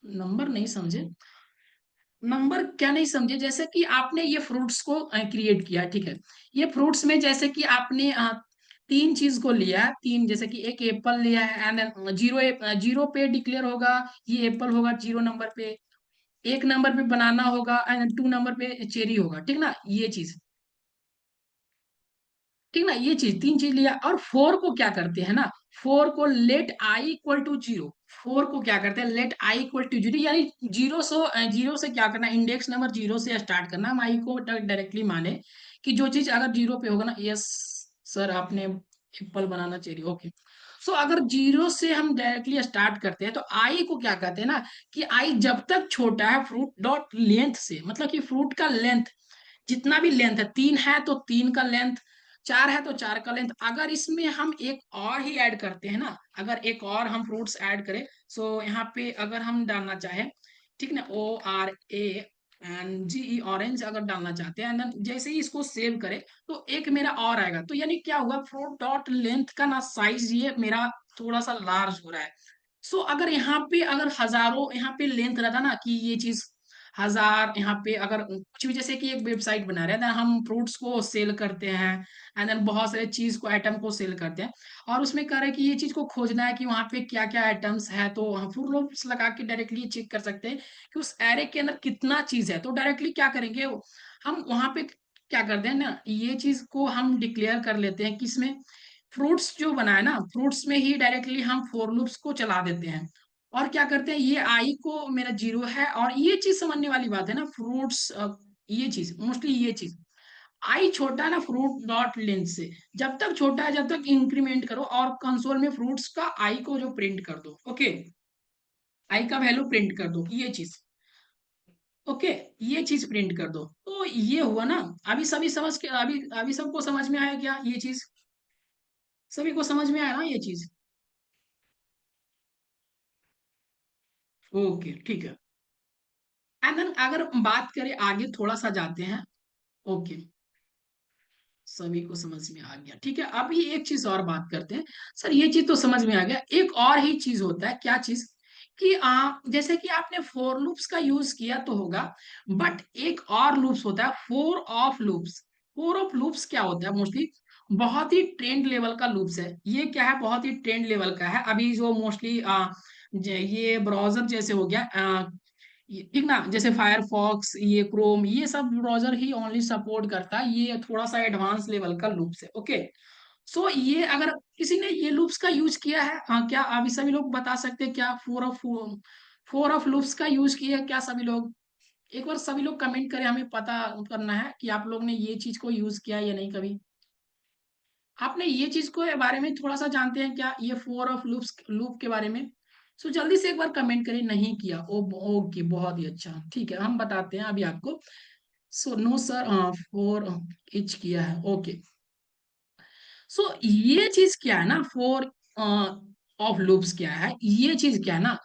नंबर नहीं समझे? नंबर क्या नहीं समझे? जैसे कि आपने ये फ्रूट्स को क्रिएट किया, ठीक है। ये फ्रूट्स में जैसे कि आपने तीन चीज को लिया है, तीन, जैसे कि एक एप्पल लिया है एंड देन जीरो, जीरो पे डिक्लेयर होगा ये एप्पल होगा जीरो नंबर पे, एक नंबर पे बनाना होगा एंड टू नंबर पे चेरी होगा, ठीक ना, ये चीज, ठीक ना, ये चीज तीन चीज लिया। और फोर को क्या करते हैं ना, फोर को let I equal to zero, for को क्या करते हैं let I equal to zero, यानी जीरो से क्या करना, इंडेक्स नंबर जीरो से स्टार्ट करना। हम आई को डायरेक्टली माने कि जो चीज अगर जीरो पे होगा ना, यस सर आपने एप्पल बनाना चाहिए, ओके। सो अगर जीरो से हम डायरेक्टली स्टार्ट करते हैं तो आई को क्या कहते हैं ना, कि आई जब तक छोटा है फ्रूट डॉट लेंथ से, मतलब कि फ्रूट का लेंथ, जितना भी लेंथ है, तीन है तो तीन का लेंथ, चार है तो चार का लेंथ। अगर इसमें हम एक और ही ऐड करते हैं ना, अगर एक और हम फ्रूट्स ऐड करें, सो यहाँ पे अगर हम डालना चाहें, ठीक ना, ORA एंड GE ऑरेंज अगर डालना चाहते हैं, then जैसे ही इसको सेव करें तो एक मेरा और आएगा, तो यानी क्या हुआ, फ्रूट डॉट लेंथ का ना साइज ये मेरा थोड़ा सा लार्ज हो रहा है। सो अगर यहाँ पे अगर हजारों यहाँ पे लेंथ रहता ना, कि ये चीज हजार यहाँ पे अगर कुछ भी, जैसे कि एक वेबसाइट बना रहे हैं, then हम फ्रूट्स को सेल करते हैं एंड देन बहुत सारे चीज को, आइटम को सेल करते हैं, और उसमें कह रहे हैं कि ये चीज को खोजना है कि वहाँ पे क्या क्या आइटम्स है, तो हम फुल लूप्स लगा के डायरेक्टली चेक कर सकते हैं कि उस एरे के अंदर कितना चीज है। तो डायरेक्टली क्या करेंगे, हम वहाँ पे क्या करते हैं ना, ये चीज को हम डिक्लेयर कर लेते हैं किसमें, फ्रूट्स जो बना है ना, फ्रूट्स में ही डायरेक्टली हम फोर लूप्स को चला देते हैं। और क्या करते हैं, ये आई को मेरा जीरो है, और ये चीज समझने वाली बात है ना, फ्रूट्स, ये चीज मोस्टली, ये चीज आई छोटा है ना फ्रूट डॉट लेंथ से, जब तक छोटा है जब तक इंक्रीमेंट करो और कंसोल में फ्रूट्स का आई को जो प्रिंट कर दो, ओके, आई का वैल्यू प्रिंट कर दो, ये चीज, ओके, ये चीज प्रिंट कर दो। तो ये हुआ ना, अभी सभी समझ के, अभी अभी सबको समझ में आया क्या ये चीज? सभी को समझ में आया ना ये चीज? ओके, ठीक है। एंड देन अगर बात करें आगे, थोड़ा सा जाते हैं, ओके, सभी को समझ में आ गया, ठीक है। अभी एक चीज और बात करते हैं। सर ये चीज तो समझ में आ गया, एक और ही चीज होता है, क्या चीज, कि जैसे कि आपने फोर लूप्स का यूज किया तो होगा, बट एक और लूप्स होता है, four of loops. Four of loops क्या होता है, मोस्टली बहुत ही ट्रेंड लेवल का लूप्स है। ये क्या है, बहुत ही ट्रेंड लेवल का है। अभी जो मोस्टली ये ब्राउजर जैसे हो गया, ठीक ना, जैसे फायरफॉक्स, ये क्रोम, ये सब ब्राउजर ही ओनली सपोर्ट करता है, ये थोड़ा सा एडवांस लेवल का लूप्स है, ओके। सो ये अगर किसी ने ये लूप्स का यूज किया है, हाँ, क्या अभी सभी लोग बता सकते हैं क्या फोर ऑफ लूप्स का यूज किया है क्या सभी लोग? एक बार सभी लोग कमेंट करें, हमें पता करना है कि आप लोग ने ये चीज को यूज किया है या नहीं कभी। आपने ये चीज को के बारे में थोड़ा सा जानते हैं क्या, ये फोर ऑफ लूप्स लूप के बारे में? सो जल्दी से एक बार कमेंट करें, नहीं किया, ओ ओके, बहुत ही अच्छा, ठीक है, हम बताते हैं अभी आपको। So no sir, for each किया है, ओके। सो ये चीज क्या है ना, फोर ऑफ लूप्स क्या है, ये चीज क्या है ना,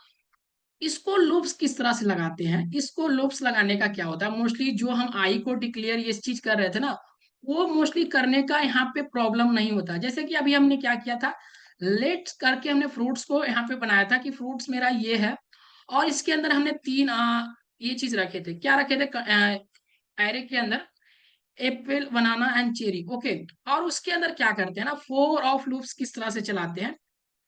इसको लूप्स किस तरह से लगाते हैं, इसको लूप्स लगाने का क्या होता है, मोस्टली जो हम आई को डिक्लेयर ये चीज कर रहे थे ना, वो मोस्टली करने का यहाँ पे प्रॉब्लम नहीं होता। जैसे कि अभी हमने क्या किया था, लेट करके हमने फ्रूट्स को यहाँ पे बनाया था कि फ्रूट्स मेरा ये है, और इसके अंदर हमने तीन ये चीज रखे थे, क्या रखे थे एरे के अंदर, apple banana and cherry, okay. और उसके अंदर क्या करते हैं ना, फोर ऑफ लूप्स किस तरह से चलाते हैं,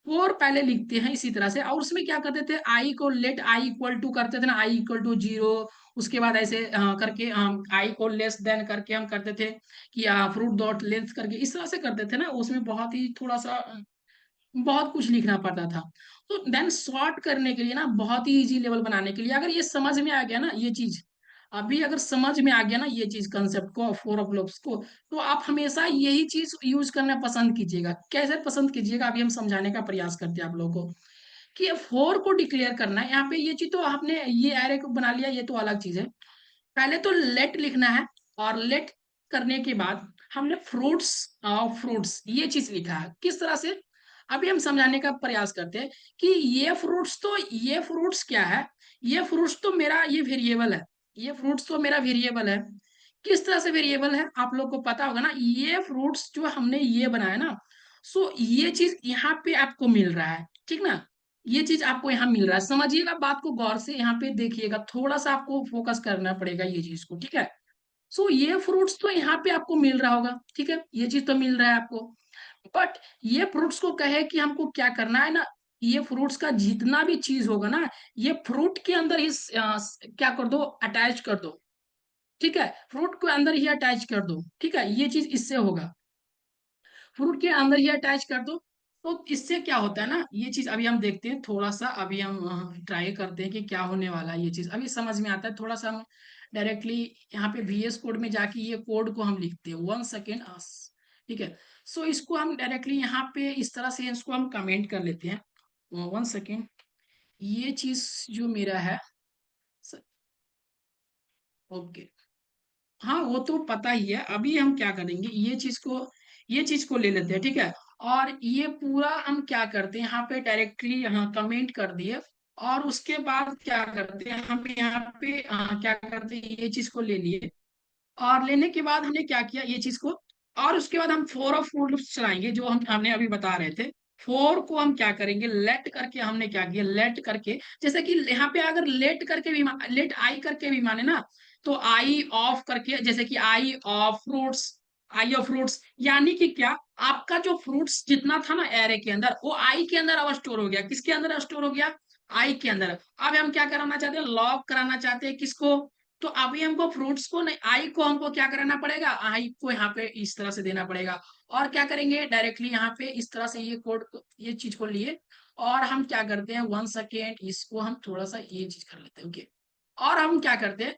फोर पहले लिखते हैं इसी तरह से, और उसमें क्या करते थे, आई को लेट आई इक्वल टू करते थे ना, आई इक्वल टू जीरो, उसके बाद ऐसे करके आई को लेस देन करके हम करते थे कि फ्रूट डॉट लेंथ करके, इस तरह से करते थे ना, उसमें बहुत ही थोड़ा सा बहुत कुछ लिखना पड़ता था। तो देन सॉर्ट करने के लिए ना, बहुत ही इजी लेवल बनाने के लिए, अगर ये समझ में आ गया ना ये चीज, अभी अगर समझ में आ गया ना ये चीज, कंसेप्ट को, फोर ऑफ लूप्स को, तो आप हमेशा यही चीज यूज करना पसंद कीजिएगा। कैसे पसंद कीजिएगा, अभी हम समझाने का प्रयास करते हैं आप लोगों को, कि 4 को डिक्लेयर करना है। यहाँ पे ये चीज तो आपने ये एरे को बना लिया, ये तो अलग चीज है। पहले तो लेट लिखना है, और लेट करने के बाद हमने फ्रूट्स, फ्रूट्स ये चीज लिखा है। किस तरह से, अभी हम समझाने का प्रयास करते हैं कि ये फ्रूट्स क्या है। ये फ्रूट्स तो मेरा ये वेरिएबल है, ये फ्रूट्स तो मेरा वेरिएबल है। किस तरह से वेरिएबल है आप लोग को पता होगा ना, ये फ्रूट्स जो हमने ये बनाया ना, सो ये चीज यहाँ पे आपको मिल रहा है, ठीक ना। ये चीज आपको यहाँ मिल रहा है, समझिएगा बात को गौर से, यहाँ पे देखिएगा, थोड़ा सा आपको फोकस करना पड़ेगा ये चीज को, ठीक है। सो ये फ्रूट्स तो यहाँ पे आपको मिल रहा होगा, ठीक है, ये चीज तो मिल रहा है आपको। बट ये फ्रूट्स को कहे कि हमको क्या करना है ना, ये फ्रूट्स का जितना भी चीज होगा ना, ये फ्रूट के अंदर ही क्या कर दो, अटैच कर दो, ठीक है, फ्रूट के अंदर ही अटैच कर दो, ठीक है, ये चीज इससे होगा, फ्रूट के अंदर ही अटैच कर दो। तो इससे क्या होता है ना, ये चीज अभी हम देखते हैं थोड़ा सा, अभी हम ट्राई करते हैं कि क्या होने वाला है, ये चीज अभी समझ में आता है थोड़ा सा। हम डायरेक्टली यहाँ पे VS कोड में जाके ये कोड को हम लिखते हैं, 1 सेकेंड, ठीक है। सो इसको हम डायरेक्टली यहाँ पे इस तरह से इसको हम कमेंट कर लेते हैं, 1 सेकेंड, ये चीज जो मेरा है, ओके, हाँ वो तो पता ही है। अभी हम क्या करेंगे, ये चीज को ले लेते हैं, ठीक है। और ये पूरा हम क्या करते हैं, यहाँ पे डायरेक्टली यहाँ कमेंट कर दिए, और उसके बाद क्या करते हैं, हम यहाँ पे क्या करते हैं, ये चीज को ले लिए, और लेने के बाद हमने क्या किया, ये चीज को, और उसके बाद हम फोर ऑफ फूल लूप्स चलाएंगे, जो हमने अभी बता रहे थे। फोर को हम क्या करेंगे, लेट करके, हमने क्या किया, लेट करके, जैसे कि यहाँ पे अगर लेट करके भी, लेट आई करके भी माने ना, तो आई ऑफ करके, जैसे कि I of fruits, I of fruits, यानी कि क्या, आपका जो फ्रूट्स जितना था ना एरे के अंदर, वो आई के अंदर अब स्टोर हो गया। किसके अंदर स्टोर हो गया, आई के अंदर। अब हम क्या कराना चाहते हैं, लॉक कराना चाहते हैं, किसको, तो अभी हमको फ्रूट्स को नहीं, आई को हमको क्या कराना पड़ेगा, आई को यहाँ पे इस तरह से देना पड़ेगा। और क्या करेंगे, डायरेक्टली यहाँ पे इस तरह से ये कोड, ये चीज को लिए, और हम क्या करते हैं, 1 सेकेंड, इसको हम थोड़ा सा ये चीज कर लेते हैं, ओके। और हम क्या करते हैं,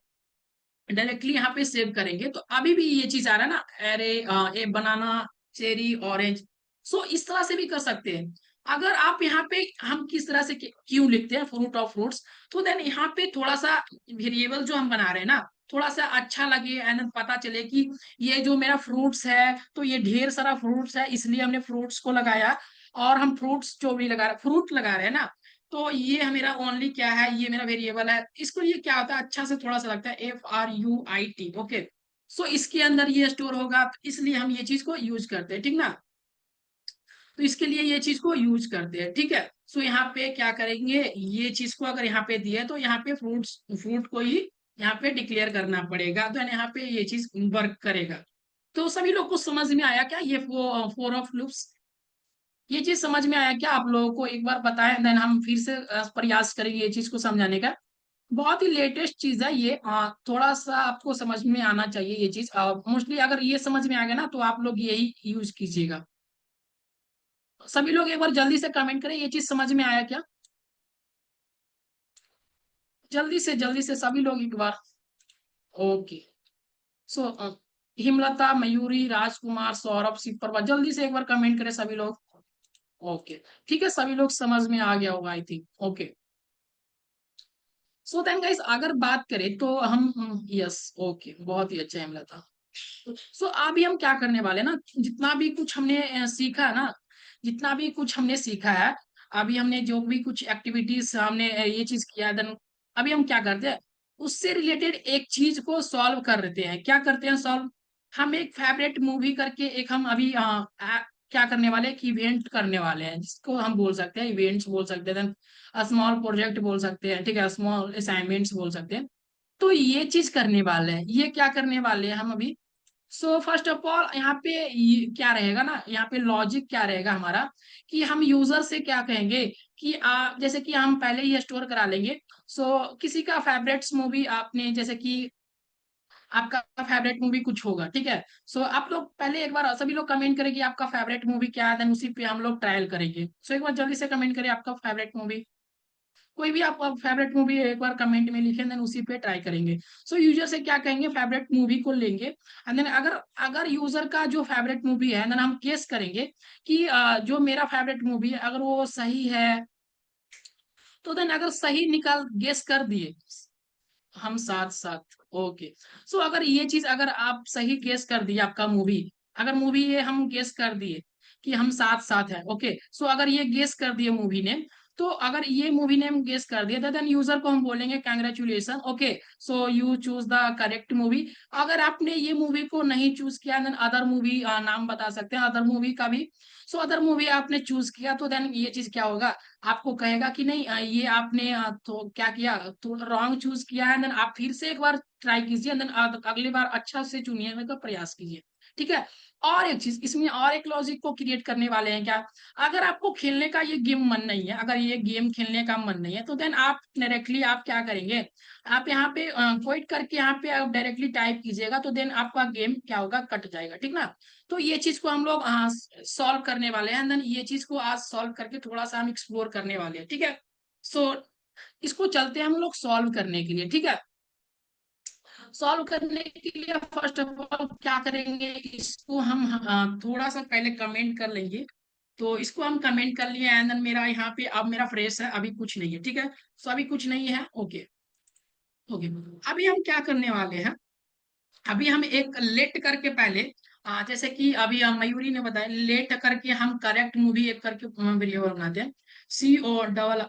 डायरेक्टली यहाँ पे सेव करेंगे, तो अभी भी ये चीज आ रहा है ना, एरे, ए बनाना, चेरी, ऑरेंज। सो इस तरह से भी कर सकते हैं। अगर आप यहाँ पे, हम किस तरह से क्यों लिखते हैं फ्रूट ऑफ फ्रूट्स, तो देन यहाँ पे थोड़ा सा वेरिएबल जो हम बना रहे हैं ना, थोड़ा सा अच्छा लगे, एंड पता चले कि ये जो मेरा फ्रूट्स है, तो ये ढेर सारा फ्रूट्स है, इसलिए हमने फ्रूट्स को लगाया। और हम फ्रूट्स जो भी लगा रहे, फ्रूट लगा रहे हैं ना, तो ये मेरा ओनली क्या है, ये मेरा वेरिएबल है, इसको ये क्या होता है, अच्छा से थोड़ा सा लगता है, FRUIT, ओके। सो इसके अंदर ये स्टोर होगा, तो इसलिए हम ये चीज को यूज करते हैं, ठीक ना। तो इसके लिए ये चीज को यूज करते हैं, ठीक है। सो यहाँ पे क्या करेंगे, ये चीज को अगर यहाँ पे दिए, तो यहाँ पे फ्रूट को ही यहाँ पे डिक्लेयर करना पड़ेगा, तो यहाँ पे ये चीज वर्क करेगा। तो सभी लोग को समझ में आया क्या, ये फोर ऑफ लूप्स, ये चीज समझ में आया क्या आप लोगों को, एक बार बताएं, देन हम फिर से प्रयास करेंगे ये चीज को समझाने का। बहुत ही लेटेस्ट चीज है ये, थोड़ा सा आपको समझ में आना चाहिए ये चीज, मोस्टली अगर ये समझ में आ गया ना, तो आप लोग यही यूज कीजिएगा। सभी लोग एक बार जल्दी से कमेंट करें, ये चीज समझ में आया क्या, जल्दी से सभी लोग एक बार। ओके। सो हिमलता, मयूरी, राजकुमार, सौरभ, शिवप्रभा, जल्दी से एक बार कमेंट करें सभी लोग। ओके, ठीक है, सभी लोग समझ में आ गया होगा I think, okay. So then guys, अगर बात करें तो हम, यस, ओके, बहुत ही अच्छा है हिमलता। सो अभी हम क्या करने वाले हैं ना, जितना भी कुछ हमने सीखा है ना, जितना भी कुछ हमने सीखा है, अभी हमने जो भी कुछ एक्टिविटीज हमने ये चीज किया है, देन अभी हम क्या करते हैं, उससे रिलेटेड एक चीज को सॉल्व कर लेते हैं। क्या करते हैं सॉल्व, हम एक फेवरेट मूवी करके एक हम अभी क्या करने वाले हैं, कि इवेंट करने वाले हैं, जिसको हम बोल सकते हैं इवेंट्स बोल सकते हैं, देन स्मॉल प्रोजेक्ट बोल सकते हैं, ठीक है, स्मॉल असाइनमेंट्स बोल सकते हैं। तो ये चीज करने वाले हैं, ये क्या करने वाले हैं हम अभी। सो फर्स्ट ऑफ ऑल यहाँ पे क्या रहेगा ना, यहाँ पे लॉजिक क्या रहेगा हमारा, कि हम यूजर से क्या कहेंगे, कि जैसे कि हम पहले ही स्टोर करा लेंगे। सो किसी का फेवरेट्स मूवी आपने, जैसे कि आपका फेवरेट मूवी कुछ होगा, ठीक है। सो आप लोग पहले एक बार सभी लोग कमेंट करें कि आपका फेवरेट मूवी क्या है, देन उसी पे हम लोग ट्रायल करेंगे। सो एक बार जल्दी से कमेंट करें आपका फेवरेट मूवी, कोई भी आपका फेवरेट मूवी एक बार कमेंट में लिखें, देन उसी पे ट्राई करेंगे। सो यूजर से क्या कहेंगे, फेवरेट मूवी को लेंगे, एंड देन अगर अगर यूजर का जो फेवरेट मूवी है, देन हम केस करेंगे कि जो मेरा फेवरेट मूवी है, अगर वो सही है, तो देन अगर सही निकाल गेस कर दिए हम साथ साथ, ओके। सो अगर ये चीज अगर आप सही गेस कर दिए, आपका मूवी, अगर मूवी ये हम गेस कर दिए कि हम साथ साथ है, ओके। सो अगर ये गेस कर दिए मूवी नेम, तो अगर ये मूवी नेम गेस कर दिया देन यूजर को हम बोलेंगे congratulation, okay, so you choose the correct movie. अगर आपने ये मूवी को नहीं चूज किया देन अदर मूवी नाम बता सकते हैं अदर मूवी का भी। सो अदर मूवी आपने चूज किया तो देन ये चीज क्या होगा, आपको कहेगा कि नहीं ये आपने तो क्या किया, तो रॉन्ग चूज किया है, देन आप फिर से एक बार ट्राई कीजिए, देन अगली बार अच्छा से चुनिए का प्रयास कीजिए, ठीक है। और एक चीज इसमें और एक लॉजिक को क्रिएट करने वाले हैं क्या, अगर आपको खेलने का ये गेम मन नहीं है, अगर ये गेम खेलने का मन नहीं है, तो देन आप डायरेक्टली आप क्या करेंगे, आप यहाँ पे क्विट करके यहाँ पे आप डायरेक्टली टाइप कीजिएगा, तो देन आपका गेम क्या होगा, कट जाएगा, ठीक ना। तो ये चीज को हम लोग सॉल्व करने वाले हैं, देन ये चीज को आज सॉल्व करके थोड़ा सा हम एक्सप्लोर करने वाले हैं, ठीक है। सो इसको चलते हैं हम लोग सॉल्व करने के लिए, ठीक है। सॉल्व करने के लिए फर्स्ट ऑफ ऑल क्या करेंगे, इसको हम थोड़ा सा पहले कमेंट कर लेंगे। तो इसको हम कमेंट कर लिए एंड देन मेरा यहाँ पे अब मेरा फ्रेश है, अभी कुछ नहीं है, ठीक है। सो अभी कुछ नहीं है, ओके। ओके, अभी हम क्या करने वाले हैं, अभी हम एक लेट करके पहले जैसे कि अभी मयूरी ने बताया, लेट करके हम करेक्ट मूवी एक करके वेरिएबल बनाते हैं, CORRECT,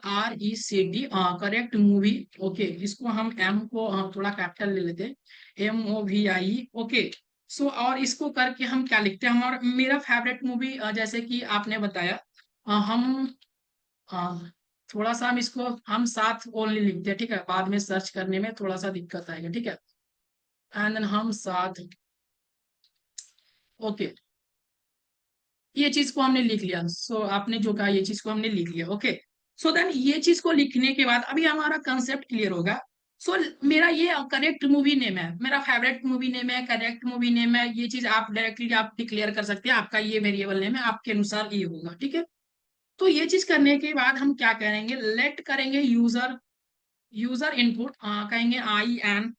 करेक्ट मूवी, ओके। इसको हम एम को थोड़ा कैपिटल ले लेते हैं, MOVIE, ओके। सो और इसको करके हम क्या लिखते हैं, हमारा मेरा फेवरेट मूवी जैसे कि आपने बताया, हम थोड़ा सा हम इसको हम साथ ओनली लिखते हैं, ठीक है, बाद में सर्च करने में थोड़ा सा दिक्कत आएगा, ठीक है। एंड देन हम साथ, ओके, ये चीज को हमने लिख लिया। सो आपने जो कहा ये चीज को हमने लिख लिया, ओके। सो देन ये चीज को लिखने के बाद अभी हमारा कंसेप्ट क्लियर होगा। सो मेरा ये करेक्ट मूवी नेम है, मेरा फेवरेट मूवी नेम है, करेक्ट मूवी नेम है, ये चीज आप डायरेक्टली आप डिक्लेयर कर सकते हैं, आपका ये वेरिएबल नेम है, आपके अनुसार ये होगा, ठीक है। तो ये चीज करने के बाद हम क्या करेंगे, लेट करेंगे यूजर, यूजर इनपुट कहेंगे IN,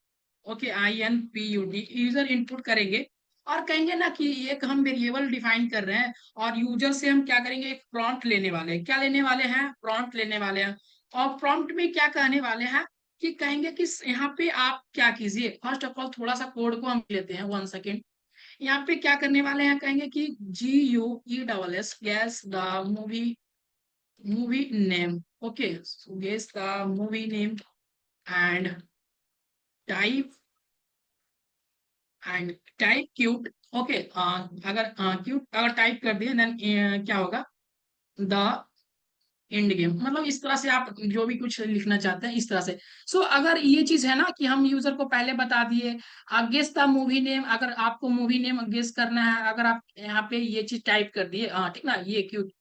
okay, INPUT, user input करेंगे। और कहेंगे ना कि एक हम वेरिएबल डिफाइन कर रहे हैं और यूजर से हम क्या करेंगे, एक प्रॉम्प्ट लेने वाले हैं, क्या लेने वाले हैं, प्रॉम्प्ट लेने वाले हैं। और प्रॉम्प्ट में क्या कहने वाले हैं कि कहेंगे कि यहाँ पे आप क्या कीजिए, फर्स्ट ऑफ ऑल थोड़ा सा कोड को हम लेते हैं, 1 सेकेंड। यहाँ पे क्या करने वाले हैं, कहेंगे कि GUESS gas the movie, movie name, okay, so guess the movie name and type, and type cute, okay. अगर क्यूट अगर टाइप कर दिए देन क्या होगा, द एंड गेम, मतलब इस तरह से आप जो भी कुछ लिखना चाहते हैं इस तरह से। सो अगर ये चीज है ना कि हम यूजर को पहले बता दिए, गेस द मूवी नेम, अगर आपको मूवी नेम गेस करना है, अगर आप यहाँ पे ये चीज टाइप कर दिए, ठीक ना, ये क्यूट,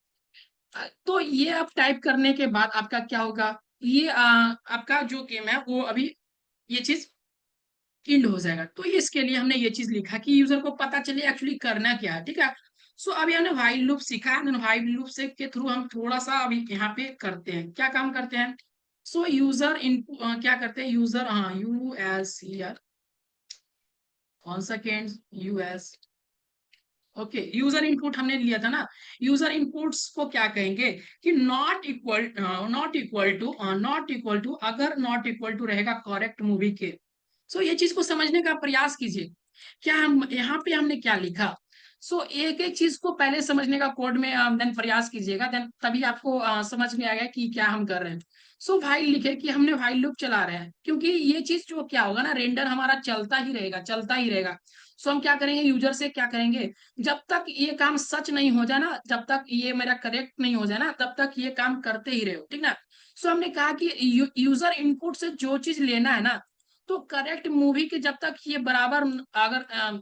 तो ये आप टाइप करने के बाद आपका क्या होगा, ये आपका जो गेम है वो अभी ये चीज एंड हो जाएगा। तो इसके लिए हमने ये चीज लिखा कि यूजर को पता चले एक्चुअली करना क्या है, ठीक है। सो अभी हमने व्हाइल लूप सीखा है, व्हाइल लूप से के थ्रू हम थोड़ा सा अभी यहाँ पे करते हैं, क्या काम करते हैं। सो यूजर इनपुट क्या करते हैं, user US, one second, US, okay, user input हमने लिया था ना, यूजर इनपुट्स को क्या कहेंगे कि not equal, not equal to, अगर नॉट इक्वल टू रहेगा करेक्ट मूवी के। सो ये चीज को समझने का प्रयास कीजिए, क्या हम यहाँ पे हमने क्या लिखा। सो एक एक चीज को पहले समझने का कोड में देन प्रयास कीजिएगा, देन तभी आपको समझ में आएगा कि क्या हम कर रहे हैं। सो व्हाइल लिखे कि हमने व्हाइल लूप चला रहे हैं, क्योंकि ये चीज जो क्या होगा ना, रेंडर हमारा चलता ही रहेगा, चलता ही रहेगा। सो हम क्या करेंगे, यूजर से क्या करेंगे, जब तक ये काम सच नहीं हो जाए ना, जब तक ये मेरा करेक्ट नहीं हो जाए ना, तब तक ये काम करते ही रहो, ठीक ना। सो हमने कहा कि यूजर इनपुट से जो चीज लेना है ना, तो करेक्ट मूवी के जब तक ये बराबर अगर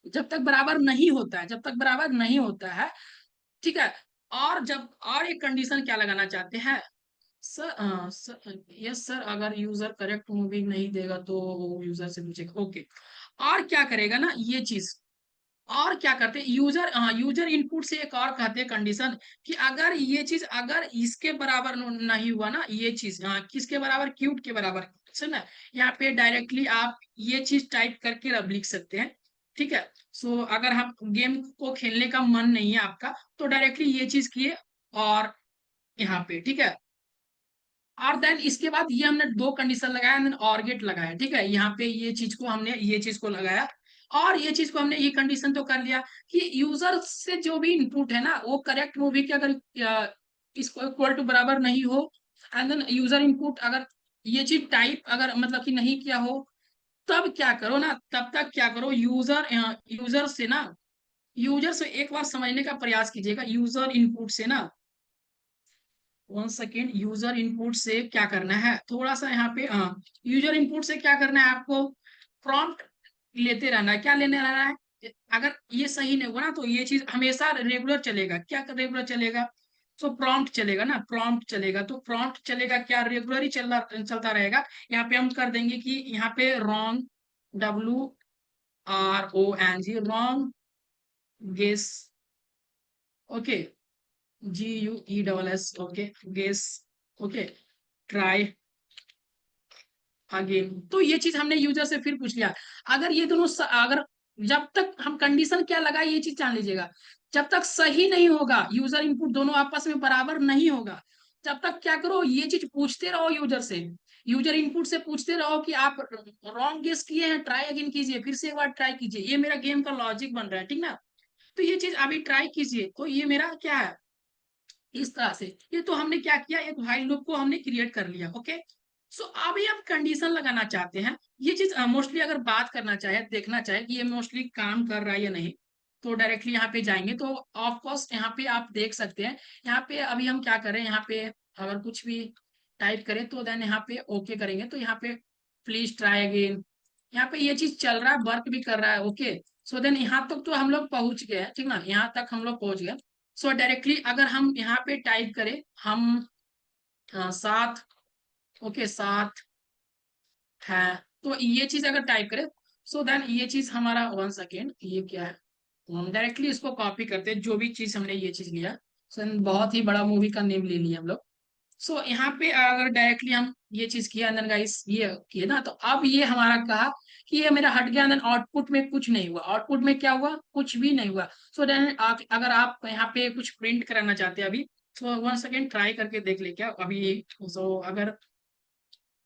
जब तक बराबर नहीं होता है, जब तक बराबर नहीं होता है, ठीक है। और जब और एक कंडीशन क्या लगाना चाहते हैं सर, यस सर, अगर यूजर करेक्ट मूवी नहीं देगा तो यूजर से पूछेगा, ओके। और क्या करेगा ना ये चीज, और क्या करते हैं यूजर, यूजर इनपुट से एक और कहते हैं कंडीशन कि अगर ये चीज अगर इसके बराबर नहीं हुआ ना, ये चीज किसके बराबर, क्यूट के बराबर, सुन ना। यहाँ पे डायरेक्टली आप ये चीज टाइप करके अब लिख सकते हैं, ठीक है। सो अगर हम गेम को खेलने का मन नहीं है आपका, तो डायरेक्टली ये चीज किए और यहाँ पे, ठीक है। और देन इसके बाद ये हमने दो कंडीशन लगाया, देन और गेट लगाया, ठीक है। यहाँ पे ये चीज को हमने ये चीज को लगाया, और ये चीज को हमने ये कंडीशन तो कर लिया कि यूजर से जो भी इनपुट है ना वो करेक्ट मूवी के अगर इसको इक्वल टू बराबर नहीं हो, एंड देन यूजर इनपुट अगर ये चीज टाइप अगर मतलब कि नहीं किया हो, तब क्या करो ना, तब तक क्या करो, यूजर से ना, यूजर से एक बार समझने का प्रयास कीजिएगा। यूजर इनपुट से ना, 1 सेकेंड, यूजर इनपुट से क्या करना है, थोड़ा सा यहाँ पे यूजर इनपुट से क्या करना है आपको, प्रॉम्प्ट लेते रहना है। क्या लेने रहना है, अगर ये सही नहीं होगा ना तो ये चीज हमेशा रेगुलर चलेगा। क्या रेगुलर चलेगा, तो प्रॉम्प्ट चलेगा ना, प्रॉम्प्ट चलेगा, तो प्रॉम्प्ट चलेगा, क्या रेगुलर ही चलता रहेगा। यहाँ पे हम कर देंगे कि यहाँ पे wrong, WRONG, wrong guess, okay, GUESS, okay, guess, okay, try again. तो ये चीज हमने यूजर से फिर पूछ लिया। अगर ये दोनों अगर जब तक हम कंडीशन क्या लगाए ये चीज जान लीजिएगा, जब तक सही नहीं होगा, यूजर इनपुट दोनों आपस में बराबर नहीं होगा, तब तक क्या करो, ये चीज पूछते रहो यूजर से। यूजर इनपुट से पूछते रहो कि आप रॉन्ग गेस किए हैं, ट्राई अगेन कीजिए, फिर से एक बार ट्राई कीजिए। ये मेरा गेम का लॉजिक बन रहा है, ठीक ना। तो ये चीज अभी ट्राई कीजिए, तो ये मेरा क्या है, इस तरह से। ये तो हमने क्या किया, एक व्हाइल लूप को हमने क्रिएट कर लिया, ओके। सो अभी हम कंडीशन लगाना चाहते हैं। ये चीज मोस्टली अगर बात करना चाहे, देखना चाहे कि ये मोस्टली काम कर रहा है या नहीं, तो डायरेक्टली यहाँ पे जाएंगे तो ऑफ कोर्स यहाँ पे आप देख सकते हैं। यहाँ पे अभी हम क्या करें, यहाँ पे अगर कुछ भी टाइप करें तो देन यहाँ पे ओके करेंगे, तो यहाँ पे प्लीज ट्राई अगेन, यहाँ पे ये चीज चल रहा है, वर्क भी कर रहा है, ओके। सो देन यहाँ तक तो हम लोग पहुंच गए हैं, ठीक ना, यहाँ तक हम लोग पहुंच गए। सो डायरेक्टली अगर हम यहाँ पे टाइप करें, हम 7, ओके, 7 है, तो ये चीज अगर टाइप करें, सो देन ये चीज हमारा, 1 सेकेंड, ये क्या है, हम डायरेक्टली इसको कॉपी करते हैं, जो भी चीज हमने ये चीज लिया। सो बहुत ही बड़ा मूवी का नेम ले लिया हम लोग। सो यहाँ पे अगर डायरेक्टली हम ये चीज किया, अंदर गाइस ये किया ना, तो अब ये हमारा कहा कि ये मेरा हट गया, अंदर आउटपुट में कुछ नहीं हुआ, आउटपुट में क्या हुआ, कुछ भी नहीं हुआ। सो देन अगर आप यहाँ पे कुछ प्रिंट कराना चाहते हैं अभी, सो 1 सेकेंड ट्राई करके देख ले क्या अभी। सो अगर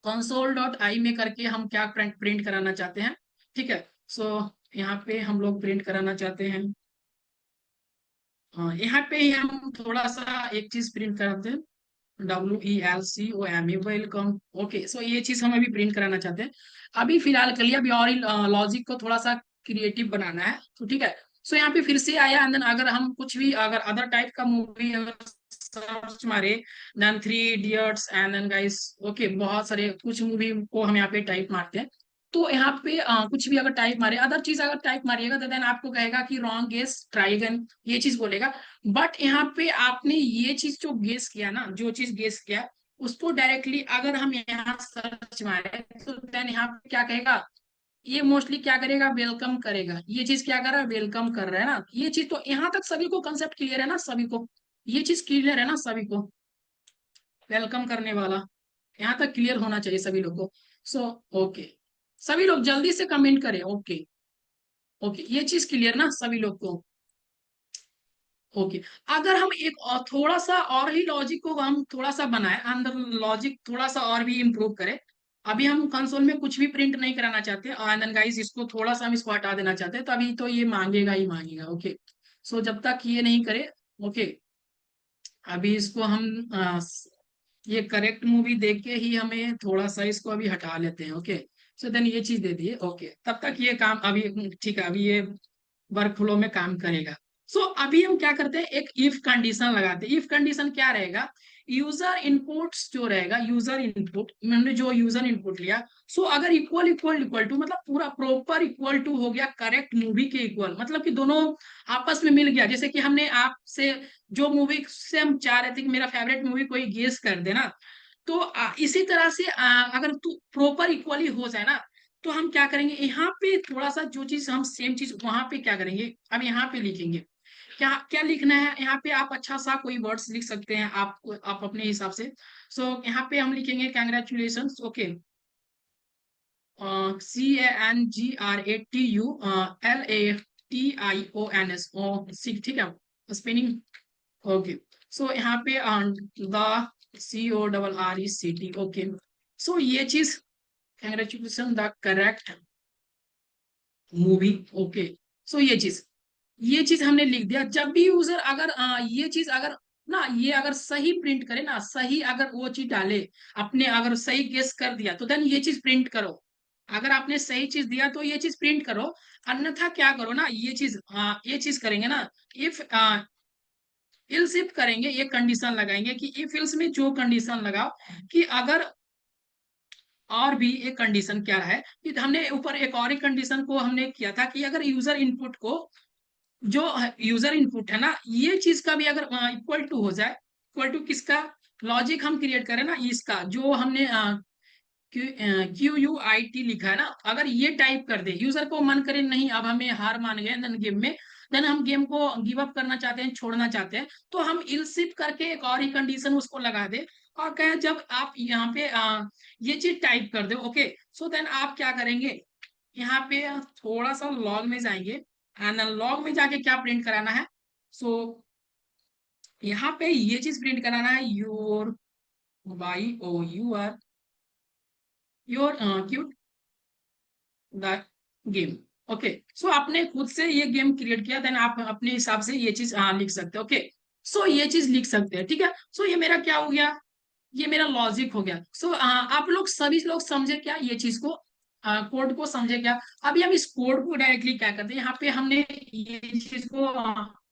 console.i में करके हम क्या प्रिंट कराना चाहते हैं, ठीक है। सो यहाँ पे हम लोग प्रिंट कराना चाहते हैं, यहाँ पे ही हम थोड़ा सा एक चीज प्रिंट कराते हैं, WELCOME, वेलकम, ओके। सो ये चीज हम अभी प्रिंट कराना चाहते हैं। अभी फिलहाल के लिए अभी और लॉजिक को थोड़ा सा क्रिएटिव बनाना है, तो ठीक है। सो यहाँ पे फिर से आया, एंड देन अगर हम कुछ भी अगर अदर टाइप का मूवी अगर सर्च मारे, then 3 idiots, and then guys, okay, बहुत सारे कुछ मूवी को हम यहाँ पे टाइप मारते हैं। तो यहाँ पे कुछ भी अगर टाइप मारे, अदर चीज अगर टाइप मारिएगा, तो देन आपको कहेगा कि रॉन्ग गेस, ट्राई अगेन, ये चीज बोलेगा। बट यहाँ पे आपने ये चीज जो गेस किया ना, जो चीज गेस किया, उसको डायरेक्टली अगर हम यहाँ सर्च मारे, तो देन यहाँ पे क्या कहेगा, ये मोस्टली क्या करेगा, वेलकम करेगा। ये चीज क्या कर रहा है, वेलकम कर रहा है ना। ये चीज तो यहाँ तक सभी को कंसेप्ट क्लियर है ना, सभी को ये चीज क्लियर है ना, सभी को वेलकम करने वाला यहाँ तक क्लियर होना चाहिए सभी लोग को। सो ओके, सभी लोग जल्दी से कमेंट करें, ओके, ओके, ये चीज क्लियर ना सभी लोग को, ओके। अगर हम एक और थोड़ा सा और ही लॉजिक को हम थोड़ा सा बनाए, अंदर लॉजिक थोड़ा सा और भी इम्प्रूव करें। अभी हम कंसोल में कुछ भी प्रिंट नहीं कराना चाहते, एंड देन गाइस इसको थोड़ा सा हम इसको हटा देना चाहते हैं, तो अभी तो ये मांगेगा ही मांगेगा, ओके। सो जब तक ये नहीं करे, ओके, अभी इसको हम ये करेक्ट मूवी देख के ही हमें थोड़ा सा इसको अभी हटा लेते हैं, ओके। सो देन ये चीज दे दिए, ओके, तब तक ये काम अभी ठीक है, अभी ये वर्क फ्लो में काम करेगा। सो अभी हम क्या करते हैं, एक इफ कंडीशन लगाते हैं। इफ कंडीशन क्या रहेगा, यूजर इनपुट्स जो रहेगा, यूजर इनपुट, मैंने जो यूजर इनपुट लिया, सो अगर इक्वल इक्वल इक्वल टू, मतलब पूरा प्रॉपर इक्वल टू हो गया करेक्ट मूवी के इक्वल, मतलब कि दोनों आपस में मिल गया। जैसे कि हमने आपसे जो मूवी से हम चाह रहे थे कि मेरा फेवरेट मूवी कोई गेस कर देना, तो इसी तरह से अगर तू प्रॉपर इक्वली हो जाए ना, तो हम क्या करेंगे, यहाँ पे थोड़ा सा जो चीज हम सेम चीज वहां पे क्या करेंगे, अब यहाँ पे लिखेंगे। क्या क्या लिखना है यहाँ पे, आप अच्छा सा कोई वर्ड्स लिख सकते हैं, आप अपने हिसाब से। सो यहाँ पे हम लिखेंगे कंग्रेचुलेशन, ओके, CANGRATULATIONS, ठीक है, स्पेलिंग, ओके। सो यहाँ पे द CORRECT, ओके। सो ये चीज, congratulation the correct movie, okay. So ये चीज हमने लिख दिया। जब भी यूजर अगर ये चीज अगर ना, ये अगर सही प्रिंट करे ना, सही अगर वो चीज डाले, अपने अगर सही गेस कर दिया तो देन ये चीज प्रिंट करो। अगर आपने सही चीज दिया तो ये चीज प्रिंट करो। अन्यथा क्या करो ना, ये चीज करेंगे ना, इफ इल्स इफ करेंगे, ये कंडीशन लगाएंगे कि इफ इल्स में जो कंडीशन लगाओ कि अगर, और भी एक कंडीशन क्या है कि हमने ऊपर एक और ही कंडीशन को हमने किया था कि अगर यूजर इनपुट को, जो यूजर इनपुट है ना, ये चीज का भी अगर इक्वल टू हो जाए, इक्वल टू किसका, लॉजिक हम क्रिएट करें ना इसका, जो हमने QUIT लिखा है ना, अगर ये टाइप कर दे, यूजर को मन करे नहीं अब हमें हार मान गए देन गेम में, देन हम गेम को गिव अप करना चाहते हैं, छोड़ना चाहते हैं, तो हम इलसिफ करके एक और ही कंडीशन उसको लगा दे और कहे जब आप यहाँ पे ये चीज टाइप कर दो, ओके। सो देन आप क्या करेंगे, यहाँ पे थोड़ा सा लॉग में जाएंगे, एंड लॉग में जाके क्या प्रिंट कराना है, सो यहाँ पे ये चीज प्रिंट कराना है, your your quit the game, okay. So आपने खुद से ये गेम क्रिएट किया, देन आप अपने हिसाब से ये चीज लिख सकते हो, ओके। सो ये चीज लिख सकते हैं, ठीक है। सो ये मेरा क्या हो गया, ये मेरा लॉजिक हो गया। सो आप लोग सभी लोग समझे क्या ये चीज को, कोड को समझे क्या। अभी हम इस कोड को डायरेक्टली क्या करते हैं, यहाँ पे हमने ये चीज को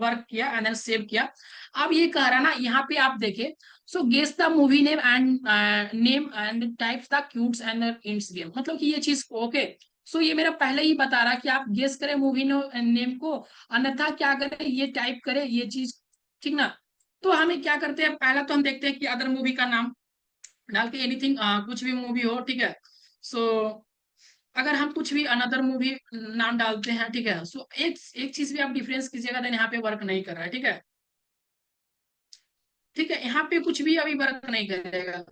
वर्क किया एंड देन सेव किया। अब ये कह रहा ना, यहाँ पे आप देखे, so guess the movie name and types the quits and ends game, मतलब कि ये चीज, ओके। सो ये मेरा पहले ही बता रहा कि आप गेस करें मूवी नेम को, अन्यथा क्या करें, ये टाइप करें ये चीज, ठीक ना। तो हमें क्या करते हैं, पहला तो हम देखते हैं कि अदर मूवी का नाम डाल के एनीथिंग, कुछ भी मूवी हो, ठीक है। सो अगर हम कुछ भी अनदर मूवी नाम डालते हैं, ठीक है, सो एक एक चीज भी आप डिफरेंस कीजिएगा, देन यहाँ पे वर्क नहीं कर रहा है, ठीक है। ठीक है, यहाँ पे कुछ भी अभी वर्क नहीं करेगा।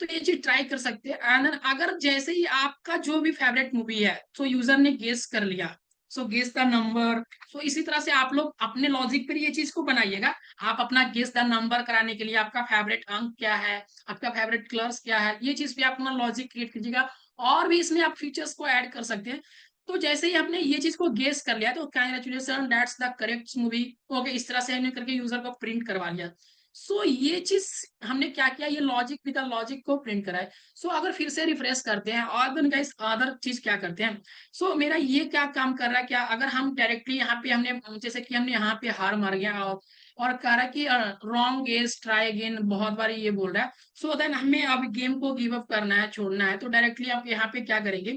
तो ये चीज ट्राई कर सकते हैं, एंड अगर जैसे ही आपका जो भी फेवरेट मूवी है, तो यूजर ने गेस कर लिया, सो गेस द नंबर। सो इसी तरह से आप लोग अपने लॉजिक पर ये चीज को बनाइएगा। आप अपना गेस द नंबर कराने के लिए आपका फेवरेट अंक क्या है, आपका फेवरेट कलर्स क्या है, ये चीज भी आप अपना लॉजिक क्रिएट कीजिएगा। और भी इसमें आप फीचर्स को ऐड कर सकते हैं। तो जैसे ही आपने ये चीज को गेस कर लिया, तो congratulation that's the correct movie, okay, इस तरह से हमने करके यूजर को प्रिंट करवा लिया। सो ये चीज हमने क्या किया, ये लॉजिक विद लॉजिक को प्रिंट करा है। सो अगर फिर से रिफ्रेश करते हैं और देन गाइस अदर चीज क्या करते हैं, सो मेरा ये क्या काम कर रहा है, क्या अगर हम डायरेक्टली यहाँ पे हमने, जैसे कि हमने यहाँ पे हार मार गया और कह रहा है कि रॉन्ग गेस ट्राई अगेन, बहुत बार ये बोल रहा है। सो देन हमें अब गेम को गिव अप करना है, छोड़ना है, तो डायरेक्टली आप यहाँ पे क्या करेंगे,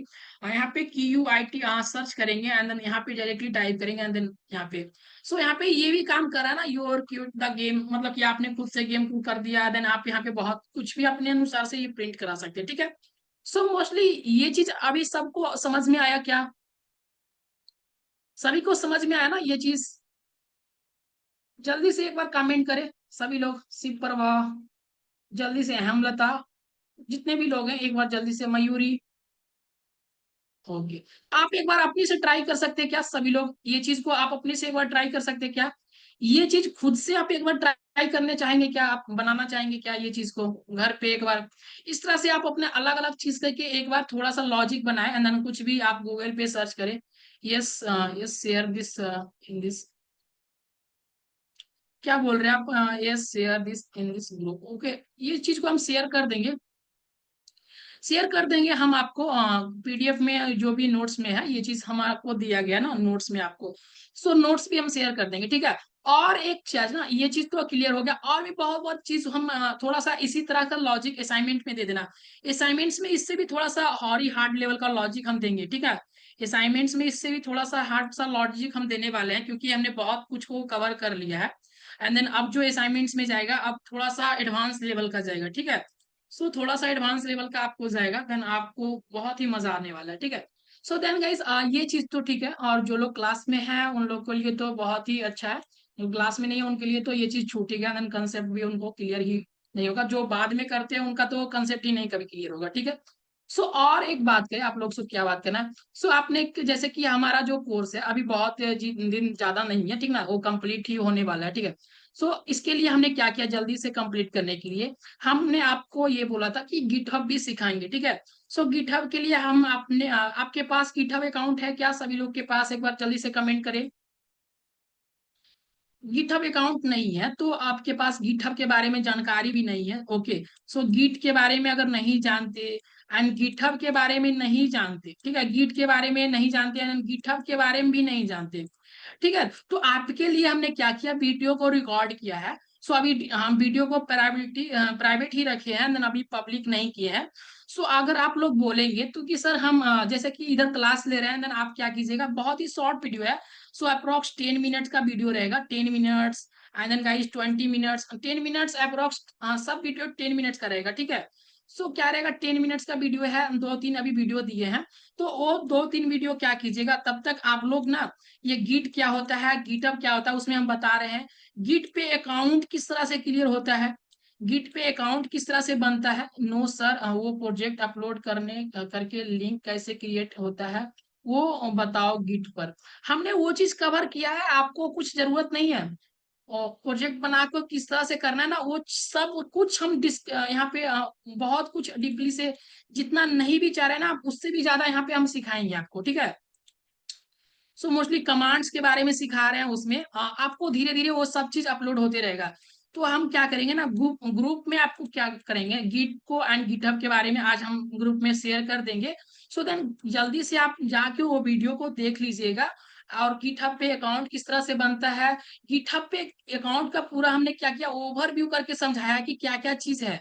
यहाँ पे QUIT सर्च करेंगे एंड देन यहाँ पे डायरेक्टली टाइप करेंगे एंड देन यहाँ पे। सो यहाँ पे ये भी काम करा ना, योर क्यूट द गेम, मतलब कि आपने खुद से गेम को कर दिया, देन आप यहाँ पे बहुत कुछ भी अपने अनुसार से ये प्रिंट करा सकते हैं, ठीक है। सो मोस्टली ये चीज अभी सबको समझ में आया क्या, सभी को समझ में आया ना ये चीज। जल्दी से एक बार कमेंट करें सभी लोग, शिव प्रवाह, जल्दी से हेमलता, जितने भी लोग हैं एक बार जल्दी से, मयूरी, ओके। आप एक बार अपने से ट्राई कर सकते हैं क्या, सभी लोग ये चीज को आप अपने से एक बार ट्राई कर सकते हैं क्या, ये चीज खुद से आप एक बार ट्राई करने चाहेंगे क्या, आप बनाना चाहेंगे क्या ये चीज को घर पे एक बार। इस तरह से आप अपने अलग अलग चीज करके एक बार थोड़ा सा लॉजिक बनाए एंड देन कुछ भी आप गूगल पे सर्च करें। Yes, yes share this in this, क्या बोल रहे हैं आप, yes share this in this group, okay. ये चीज को हम शेयर कर देंगे, शेयर कर देंगे हम आपको PDF में, जो भी नोट्स में है ये चीज हम आपको दिया गया ना नोट्स में आपको। सो नोट्स भी हम शेयर कर देंगे, ठीक है। और एक चीज ना, ये चीज तो क्लियर हो गया, और भी बहुत बहुत चीज हम थोड़ा सा इसी तरह का लॉजिक असाइनमेंट में दे देना। असाइनमेंट्स में इससे भी थोड़ा सा हार्ड लेवल का लॉजिक हम देंगे, ठीक है। असाइनमेंट्स में इससे भी थोड़ा सा हार्ड सा लॉजिक हम देने वाले हैं, क्योंकि हमने बहुत कुछ को कवर कर लिया है। एंड देन अब जो असाइनमेंट्स में जाएगा, अब थोड़ा सा एडवांस लेवल का जाएगा, ठीक है। सो थोड़ा सा एडवांस लेवल का आपको जाएगा, देन आपको बहुत ही मजा आने वाला है, ठीक है। सो देन गाइस, ये चीज तो ठीक है, और जो लोग क्लास में है उन लोग के लिए तो बहुत ही अच्छा है, जो क्लास में नहीं है उनके लिए तो ये चीज छूटेगा, देन कंसेप्ट भी उनको क्लियर ही नहीं होगा, जो बाद में करते हैं उनका तो कंसेप्ट ही नहीं कभी क्लियर होगा, ठीक है। सो और एक बात करें, आप लोग से क्या बात करना है। सो आपने जैसे कि हमारा जो कोर्स है अभी बहुत दिन ज्यादा नहीं है, ठीक ना, वो कंप्लीट ही होने वाला है, ठीक है। सो इसके लिए हमने क्या किया, जल्दी से कंप्लीट करने के लिए हमने आपको ये बोला था कि गिटहब भी सिखाएंगे, ठीक है। सो गिटहब के लिए हम अपने आपके पास गिटहब अकाउंट है क्या, सभी लोग के पास, एक बार जल्दी से कमेंट करें। गिटहब अकाउंट नहीं है तो आपके पास गिटहब के बारे में जानकारी भी नहीं है, ओके। सो गिट के बारे में अगर नहीं जानते एंड गिटहब के बारे में नहीं जानते, ठीक है, गिट के बारे में नहीं जानते एंड गिटहब के बारे में भी नहीं जानते, ठीक है, तो आपके लिए हमने क्या किया, वीडियो को रिकॉर्ड किया है। सो अभी हम वीडियो को प्राइवेट ही रखे हैं, देन अभी पब्लिक नहीं किए हैं। सो अगर आप लोग बोलेंगे तो कि सर हम जैसे कि इधर क्लास ले रहे हैं, देन आप क्या कीजिएगा, बहुत ही शॉर्ट वीडियो है। सो अप्रोक्स 10 मिनट्स का वीडियो रहेगा, 10 minutes, and then guys 20 minutes, 10 minutes approx, सब वीडियो 10 मिनट्स का रहेगा, ठीक है। सो क्या रहेगा, 10 मिनट्स का वीडियो है, दो तीन अभी वीडियो दिए हैं। तो वो दो तीन वीडियो क्या कीजिएगा, तब तक आप लोग ना, ये गिट क्या होता है, गिटअप क्या होता है, उसमें हम बता रहे हैं। गिट पे अकाउंट किस तरह से क्लियर होता है, गिट पे अकाउंट किस तरह से बनता है, नो सर वो प्रोजेक्ट अपलोड करने करके लिंक कैसे क्रिएट होता है, वो बताओ गिट पर। हमने वो चीज कवर किया है, आपको कुछ जरूरत नहीं है। और प्रोजेक्ट बना को किस तरह से करना है ना, वो सब कुछ हम यहाँ पे बहुत कुछ डीपली से, जितना नहीं भी चाह रहे हैं ना, उससे भी ज्यादा यहाँ पे हम सिखाएंगे आपको, ठीक है। सो मोस्टली कमांड्स के बारे में सिखा रहे हैं उसमें, आपको धीरे धीरे वो सब चीज अपलोड होते रहेगा। तो हम क्या करेंगे ना, ग्रुप ग्रुप में आपको क्या करेंगे, गिट को एंड गिटहब के बारे में आज हम ग्रुप में शेयर कर देंगे। सो देन जल्दी से आप जाके वो वीडियो को देख लीजिएगा। और गिटहब पे अकाउंट किस तरह से बनता है, गिटहब पे अकाउंट का पूरा हमने क्या किया, ओवरव्यू करके समझाया कि क्या क्या चीज है।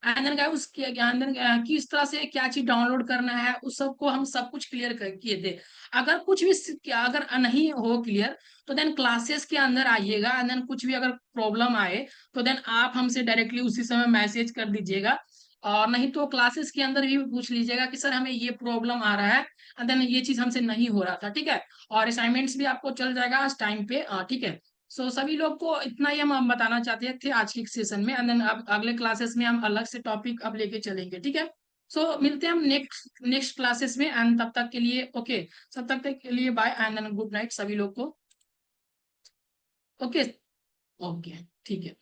एंड देन उसके देन किस तरह से क्या चीज डाउनलोड करना है, उस सबको हम सब कुछ क्लियर किए थे। अगर कुछ भी अगर नहीं हो क्लियर, तो देन क्लासेस के अंदर आइएगा, एंड देन कुछ भी अगर प्रॉब्लम आए तो देन आप हमसे डायरेक्टली उसी समय मैसेज कर दीजिएगा। और नहीं तो क्लासेस के अंदर भी पूछ लीजिएगा कि सर हमें ये प्रॉब्लम आ रहा है, एंड देन ये चीज हमसे नहीं हो रहा था, ठीक है। और असाइनमेंट्स भी आपको चल जाएगा इस टाइम पे, ठीक है। सो सभी लोग को इतना ही हम बताना चाहते थे आज के सेशन में, एंड देन अब अगले क्लासेस में हम अलग से टॉपिक अब लेके चलेंगे, ठीक है। सो मिलते हैं हम नेक्स्ट नेक्स्ट क्लासेस में, एंड तब तक के लिए ओके, तब तक के लिए bye and then good night सभी लोग को। ओके, ओके, ठीक है।